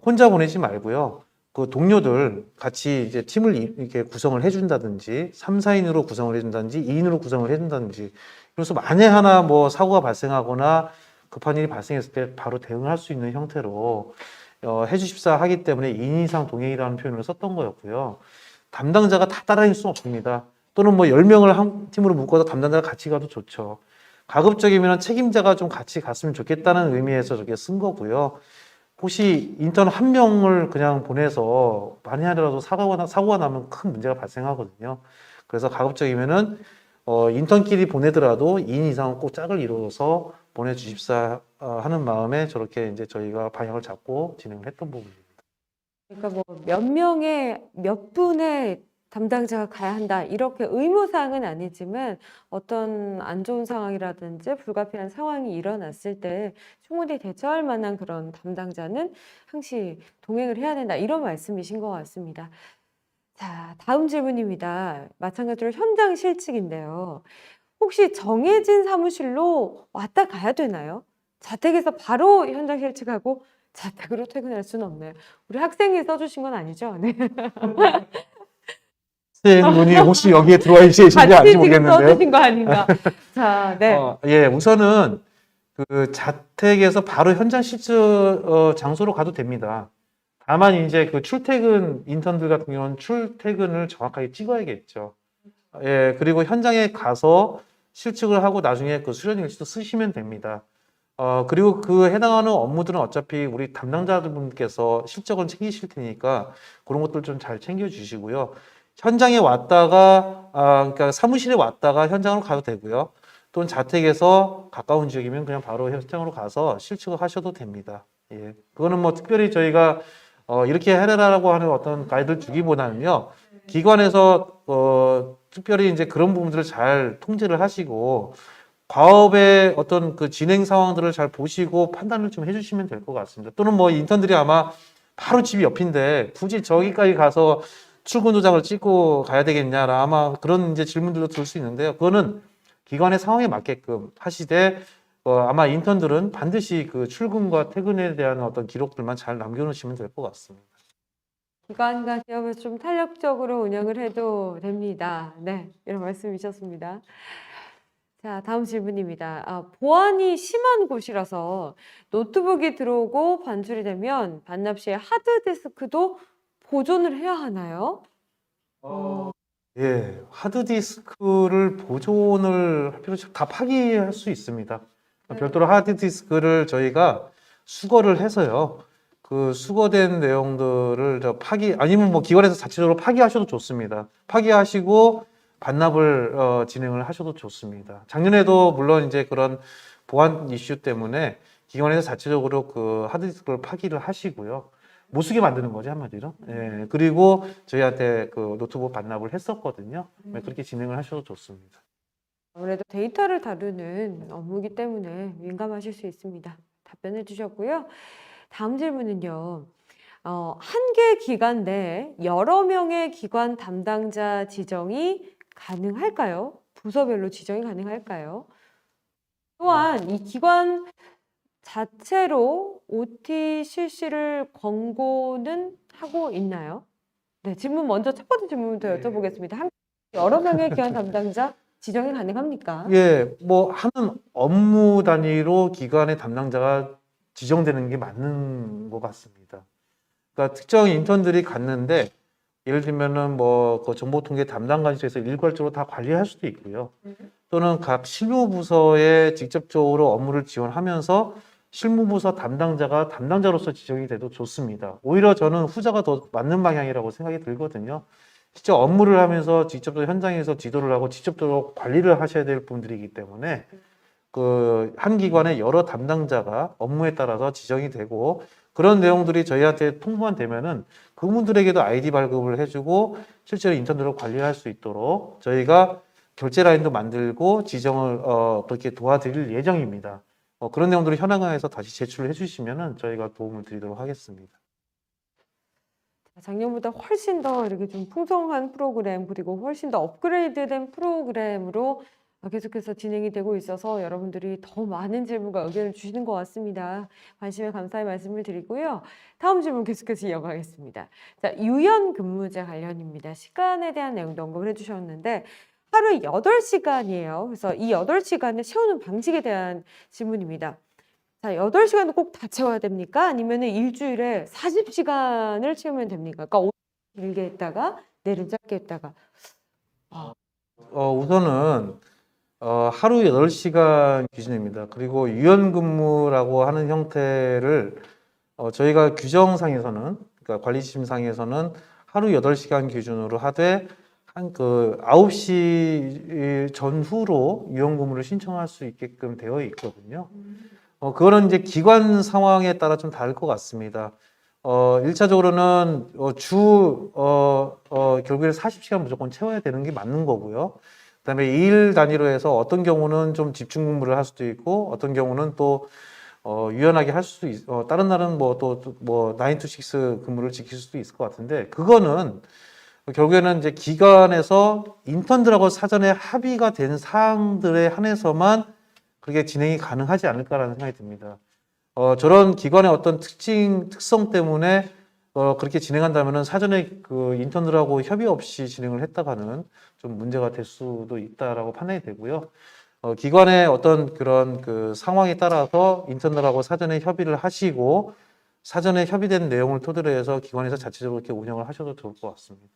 Speaker 3: 혼자 보내지 말고요. 그 동료들 같이 이제 팀을 이렇게 구성을 해준다든지 3, 4인으로 구성을 해준다든지 2인으로 구성을 해준다든지 그래서 만에 하나 뭐 사고가 발생하거나 급한 일이 발생했을 때 바로 대응할 수 있는 형태로 해주십사 하기 때문에 2인 이상 동행이라는 표현을 썼던 거였고요. 담당자가 다 따라다닐 수는 없습니다. 또는 뭐 10명을 한 팀으로 묶어서 담당자가 같이 가도 좋죠. 가급적이면 책임자가 좀 같이 갔으면 좋겠다는 의미에서 저게 쓴 거고요. 혹시 인턴 한 명을 그냥 보내서 만에 하나라도 사고가 나면 큰 문제가 발생하거든요. 그래서 가급적이면은 인턴끼리 보내더라도 2인 이상은 꼭 짝을 이루어서 보내주십사 하는 마음에 저렇게 이제 저희가 방향을 잡고 진행을 했던 부분입니다.
Speaker 1: 그러니까 뭐 몇 명의 몇 분의 담당자가 가야 한다 이렇게 의무사항은 아니지만 어떤 안 좋은 상황이라든지 불가피한 상황이 일어났을 때 충분히 대처할 만한 그런 담당자는 항시 동행을 해야 된다 이런 말씀이신 것 같습니다. 자, 다음 질문입니다. 마찬가지로 현장 실측인데요. 혹시 정해진 사무실로 왔다 가야 되나요? 자택에서 바로 현장 실측하고 자택으로 퇴근할 수는 없나요? 우리 학생이 써주신 건 아니죠? 네.
Speaker 3: 학생분이 혹시 여기에 들어와 계신지
Speaker 1: 같이
Speaker 3: 아닌지
Speaker 1: 지금
Speaker 3: 모르겠는데요.
Speaker 1: 써주신 거 아닌가? 자, 네.
Speaker 3: 예, 우선은 그 자택에서 바로 현장 실습 장소로 가도 됩니다. 다만 이제 그 출퇴근 인턴들 같은 경우는 출퇴근을 정확하게 찍어야겠죠. 예, 그리고 현장에 가서 실측을 하고 나중에 그 수련 일지도 쓰시면 됩니다. 그리고 그 해당하는 업무들은 어차피 우리 담당자분께서 실적을 챙기실 테니까 그런 것들 좀 잘 챙겨 주시고요. 현장에 왔다가, 그러니까 사무실에 왔다가 현장으로 가도 되고요. 또는 자택에서 가까운 지역이면 그냥 바로 현장으로 가서 실측을 하셔도 됩니다. 예. 그거는 뭐 특별히 저희가 이렇게 해라라고 하는 어떤 가이드를 주기보다는요, 기관에서 특별히 이제 그런 부분들을 잘 통제를 하시고 과업의 어떤 그 진행 상황들을 잘 보시고 판단을 좀 해주시면 될 것 같습니다. 또는 뭐 인턴들이 아마 바로 집이 옆인데 굳이 저기까지 가서 출근 도장을 찍고 가야 되겠냐라 아마 그런 이제 질문들도 들 수 있는데요. 그거는 기관의 상황에 맞게끔 하시되 아마 인턴들은 반드시 그 출근과 퇴근에 대한 어떤 기록들만 잘 남겨놓으시면 될 것 같습니다.
Speaker 1: 기관과 기업에서 좀 탄력적으로 운영을 해도 됩니다. 네, 이런 말씀이셨습니다. 자, 다음 질문입니다. 보안이 심한 곳이라서 노트북이 들어오고 반출이 되면 반납 시에 하드디스크도 보존을 해야 하나요?
Speaker 3: 예, 하드디스크를 보존을 할 필요 없이 다 파기할 수 있습니다. 별도로 하드디스크를 저희가 수거를 해서요. 그 수거된 내용들을 아니면 뭐 기관에서 자체적으로 파기하셔도 좋습니다. 파기하시고 반납을 진행을 하셔도 좋습니다. 작년에도 물론 이제 그런 보안 이슈 때문에 기관에서 자체적으로 그 하드디스크를 파기를 하시고요. 못 쓰게 만드는 거죠, 한마디로. 예, 그리고 저희한테 그 노트북 반납을 했었거든요. 그렇게 진행을 하셔도 좋습니다.
Speaker 1: 아무래도 데이터를 다루는 업무이기 때문에 민감하실 수 있습니다. 답변해 주셨고요. 다음 질문은요. 한 개 기관 내에 여러 명의 기관 담당자 지정이 가능할까요? 부서별로 지정이 가능할까요? 또한 이 기관 자체로 OT 실시를 권고는 하고 있나요? 네, 질문 먼저 첫 번째 질문부터 여쭤보겠습니다. 여러 명의 기관 담당자 지정이 가능합니까?
Speaker 3: 예, 뭐 하는 업무 단위로 기관의 담당자가 지정되는 게 맞는 것 같습니다. 그러니까 특정 인턴들이 갔는데 예를 들면은 뭐 그 정보통계 담당관실에서 일괄적으로 다 관리할 수도 있고요. 또는 각 실무부서에 직접적으로 업무를 지원하면서 실무부서 담당자가 담당자로서 지정이 돼도 좋습니다. 오히려 저는 후자가 더 맞는 방향이라고 생각이 들거든요. 직접 업무를 하면서 직접적으로 현장에서 지도를 하고 직접적으로 관리를 하셔야 될 분들이기 때문에 그 한 기관의 여러 담당자가 업무에 따라서 지정이 되고 그런 내용들이 저희한테 통보만 되면은 그분들에게도 아이디 발급을 해주고 실제로 인턴들을 관리할 수 있도록 저희가 결제 라인도 만들고 지정을 그렇게 도와드릴 예정입니다. 그런 내용들을 현황화해서 다시 제출을 해주시면은 저희가 도움을 드리도록 하겠습니다.
Speaker 1: 작년보다 훨씬 더 이렇게 좀 풍성한 프로그램 그리고 훨씬 더 업그레이드된 프로그램으로 계속해서 진행이 되고 있어서 여러분들이 더 많은 질문과 의견을 주시는 것 같습니다. 관심에 감사의 말씀을 드리고요. 다음 질문 계속해서 이어가겠습니다. 자, 유연 근무제 관련입니다. 시간에 대한 내용도 언급을 해주셨는데 하루에 8시간이에요. 그래서 이 8시간을 채우는 방식에 대한 질문입니다. 자, 8시간도 꼭 다 채워야 됩니까? 아니면 일주일에 40시간을 채우면 됩니까? 그러니까 오늘 길게 했다가 내일은 짧게 했다가.
Speaker 3: 우선은 하루 8시간 기준입니다. 그리고 유연근무라고 하는 형태를 저희가 규정상에서는 그러니까 관리심상에서는 하루 8시간 기준으로 하되 한 그 9시 전후로 유연근무를 신청할 수 있게끔 되어 있거든요. 그거는 이제 기관 상황에 따라 좀 다를 것 같습니다. 1차적으로는 결국에 40시간 무조건 채워야 되는 게 맞는 거고요. 그다음에 일 단위로 해서 어떤 경우는 좀 집중 근무를 할 수도 있고 어떤 경우는 또 유연하게 할 수도 다른 날은 뭐 9 to 6 근무를 지킬 수도 있을 것 같은데 그거는 결국에는 이제 기관에서 인턴들하고 사전에 합의가 된 사항들에 한해서만 그렇게 진행이 가능하지 않을까라는 생각이 듭니다. 저런 기관의 어떤 특성 때문에 그렇게 진행한다면은 사전에 그 인턴들하고 협의 없이 진행을 했다가는 좀 문제가 될 수도 있다라고 판단이 되고요. 기관의 어떤 그런 그 상황에 따라서 인턴들하고 사전에 협의를 하시고 사전에 협의된 내용을 토대로 해서 기관에서 자체적으로 이렇게 운영을 하셔도 좋을 것 같습니다.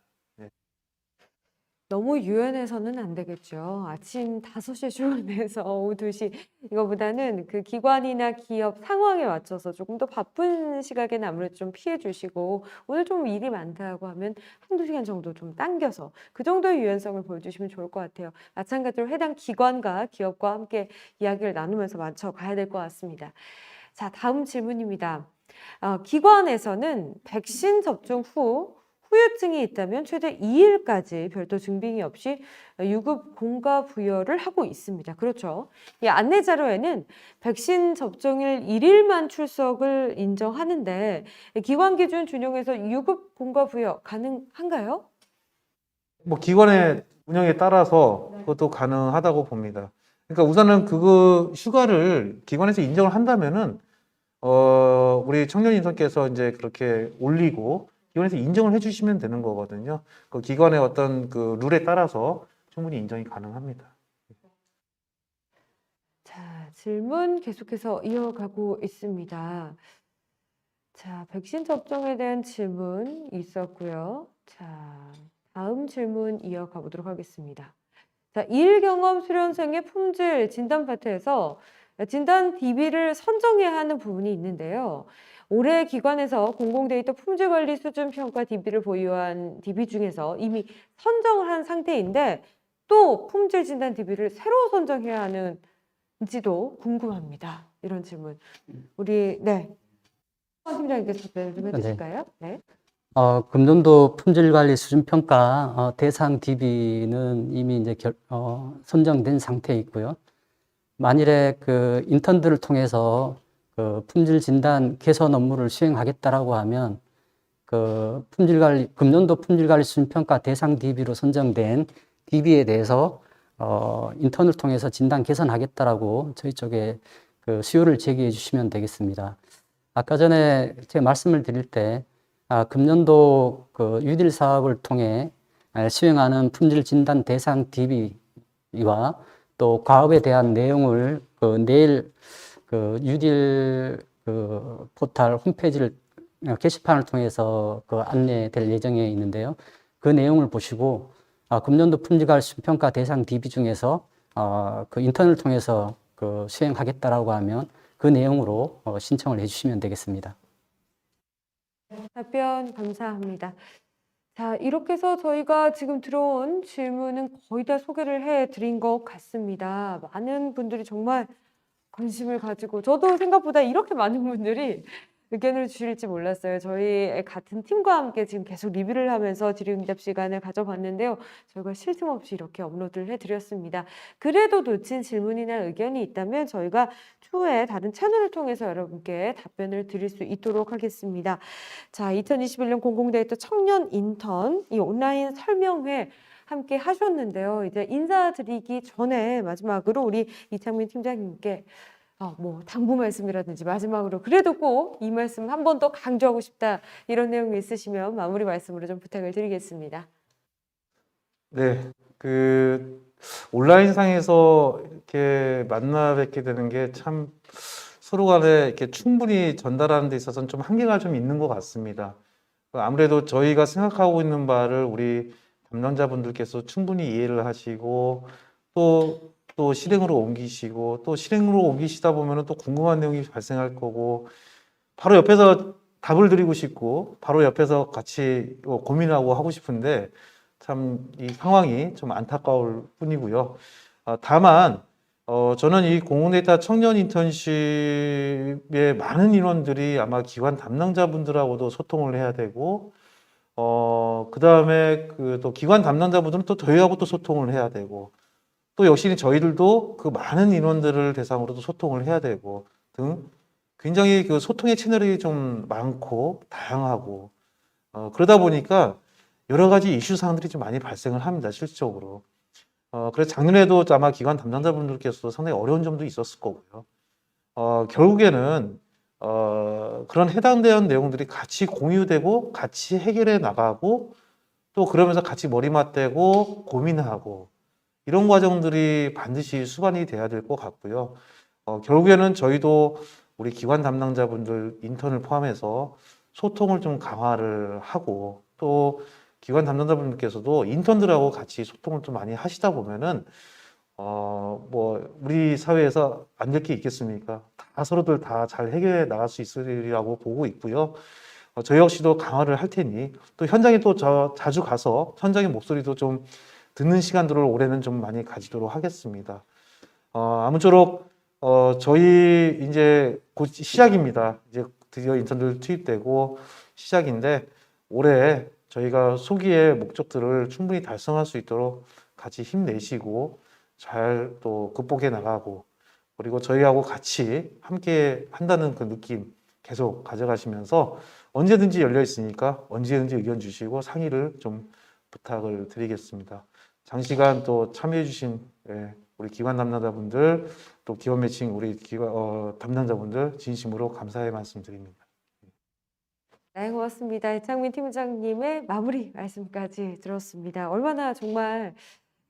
Speaker 1: 너무 유연해서는 안 되겠죠. 아침 5시에 출근해서 오후 2시 이거보다는 그 기관이나 기업 상황에 맞춰서 조금 더 바쁜 시각에는 아무래도 좀 피해 주시고 오늘 좀 일이 많다고 하면 한두 시간 정도 좀 당겨서 그 정도의 유연성을 보여주시면 좋을 것 같아요. 마찬가지로 해당 기관과 기업과 함께 이야기를 나누면서 맞춰 가야 될 것 같습니다. 자, 다음 질문입니다. 기관에서는 백신 접종 후 후유증이 있다면 최대 2일까지 별도 증빙이 없이 유급 공가 부여를 하고 있습니다. 그렇죠. 이 안내 자료에는 백신 접종일 1일만 출석을 인정하는데 기관 기준 준용해서 유급 공가 부여 가능한가요?
Speaker 3: 뭐 기관의 운영에 따라서 그것도 가능하다고 봅니다. 그러니까 우선은 그거 휴가를 기관에서 인정을 한다면은 우리 청년 인턴께서 이제 그렇게 올리고 기관에서 인정을 해주시면 되는 거거든요. 그 기관의 어떤 그 룰에 따라서 충분히 인정이 가능합니다.
Speaker 1: 자, 질문 계속해서 이어가고 있습니다. 자, 백신 접종에 대한 질문 있었고요. 자, 다음 질문 이어가 보도록 하겠습니다. 자, 일 경험 수련생의 품질 진단 파트에서 진단 DB를 선정해야 하는 부분이 있는데요. 올해 기관에서 공공데이터 품질관리 수준 평가 DB를 보유한 DB 중에서 이미 선정을 한 상태인데 또 품질 진단 DB를 새로 선정해야 하는지도 궁금합니다. 이런 질문. 우리 팀장님께서 답변을 좀 해주실까요? 네.
Speaker 4: 금년도 품질관리 수준평가 대상 DB는 이미 이제 선정된 상태에 있고요. 만일에 그 인턴들을 통해서 그 품질 진단 개선 업무를 수행하겠다라고 하면 그 금년도 품질관리 수준평가 대상 DB로 선정된 DB에 대해서 인턴을 통해서 진단 개선하겠다라고 저희 쪽에 그 수요를 제기해 주시면 되겠습니다. 아까 전에 제가 말씀을 드릴 때 금년도 그 유딜 사업을 통해 수행하는 품질 진단 대상 DB와 또 과업에 대한 내용을 내일 그 유딜 그 포털 홈페이지를 게시판을 통해서 그 안내될 예정에 있는데요. 그 내용을 보시고 금년도 품질관리 수준평가 대상 DB 중에서 그 인턴을 통해서 그 수행하겠다라고 하면 그 내용으로 신청을 해주시면 되겠습니다.
Speaker 1: 답변 감사합니다. 자, 이렇게 해서 저희가 지금 들어온 질문은 거의 다 소개를 해드린 것 같습니다. 많은 분들이 정말 관심을 가지고 저도 생각보다 이렇게 많은 분들이 의견을 주실지 몰랐어요. 저희 같은 팀과 함께 지금 계속 리뷰를 하면서 질의응답 시간을 가져봤는데요. 저희가 쉴 틈 없이 이렇게 업로드를 해드렸습니다. 그래도 놓친 질문이나 의견이 있다면 저희가 추후에 다른 채널을 통해서 여러분께 답변을 드릴 수 있도록 하겠습니다. 자, 2021년 공공데이터 청년 인턴 이 온라인 설명회 함께 하셨는데요. 이제 인사드리기 전에 마지막으로 우리 이창민 팀장님께 당부 말씀이라든지 마지막으로 그래도 꼭 이 말씀 한 번 더 강조하고 싶다 이런 내용이 있으시면 마무리 말씀으로 좀 부탁을 드리겠습니다.
Speaker 2: 네, 그 온라인상에서 이렇게 만나 뵙게 되는 게 참 서로 간에 이렇게 충분히 전달하는 데 있어서는 좀 한계가 좀 있는 것 같습니다. 아무래도 저희가 생각하고 있는 바를 우리 담당자분들께서 충분히 이해를 하시고 또 실행으로 옮기시고 또 실행으로 옮기시다 보면은 또 궁금한 내용이 발생할 거고 바로 옆에서 답을 드리고 싶고 바로 옆에서 같이 고민하고 하고 싶은데 참 이 상황이 좀 안타까울 뿐이고요. 다만 저는 이 공공데이터 청년 인턴십의 많은 인원들이 아마 기관 담당자분들하고도 소통을 해야 되고 그 다음에 그 또 기관 담당자분들은 또 저희하고 또 소통을 해야 되고 또 역시 저희들도 그 많은 인원들을 대상으로도 소통을 해야 되고 등 굉장히 그 소통의 채널이 좀 많고 다양하고 그러다 보니까 여러 가지 이슈 사항들이 좀 많이 발생을 합니다, 실질적으로. 그래서 작년에도 아마 기관 담당자분들께서도 상당히 어려운 점도 있었을 거고요. 결국에는 그런 해당되는 내용들이 같이 공유되고 같이 해결해 나가고 또 그러면서 같이 머리 맞대고 고민하고 이런 과정들이 반드시 수반이 돼야 될 것 같고요. 결국에는 저희도 우리 기관 담당자분들 인턴을 포함해서 소통을 좀 강화를 하고 또 기관 담당자분들께서도 인턴들하고 같이 소통을 좀 많이 하시다 보면은 우리 사회에서 안 될 게 있겠습니까? 다 서로들 다 잘 해결해 나갈 수 있으리라고 보고 있고요. 저희 역시도 강화를 할 테니 또 현장에 또 자주 가서 현장의 목소리도 좀 듣는 시간들을 올해는 좀 많이 가지도록 하겠습니다. 아무쪼록 저희 이제 곧 시작입니다. 이제 드디어 인턴들 투입되고 시작인데 올해
Speaker 3: 저희가 소기의 목적들을 충분히 달성할 수 있도록 같이 힘내시고 잘 또 극복해 나가고 그리고 저희하고 같이 함께 한다는 그 느낌 계속 가져가시면서 언제든지 열려 있으니까 언제든지 의견 주시고 상의를 좀 부탁을 드리겠습니다. 장시간 또 참여해 주신 우리 기관 담당자분들 또 기업 매칭 우리 담당자분들 진심으로 감사의 말씀드립니다.
Speaker 1: 네, 고맙습니다. 이창민 팀장님의 마무리 말씀까지 들었습니다. 얼마나 정말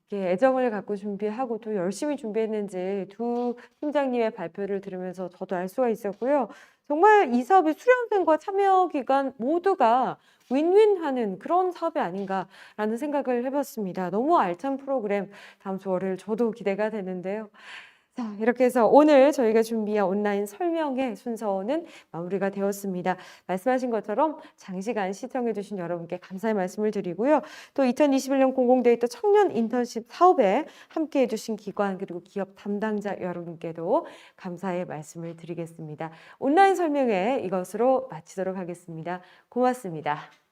Speaker 1: 이렇게 애정을 갖고 준비하고 또 열심히 준비했는지 두 팀장님의 발표를 들으면서 저도 알 수가 있었고요. 정말 이 사업이 수련생과 참여기관 모두가 윈윈하는 그런 사업이 아닌가라는 생각을 해봤습니다. 너무 알찬 프로그램 다음 주 월요일 저도 기대가 되는데요. 자, 이렇게 해서 오늘 저희가 준비한 온라인 설명회 순서는 마무리가 되었습니다. 말씀하신 것처럼 장시간 시청해주신 여러분께 감사의 말씀을 드리고요. 또 2021년 공공데이터 청년 인턴십 사업에 함께해주신 기관 그리고 기업 담당자 여러분께도 감사의 말씀을 드리겠습니다. 온라인 설명회 이것으로 마치도록 하겠습니다. 고맙습니다.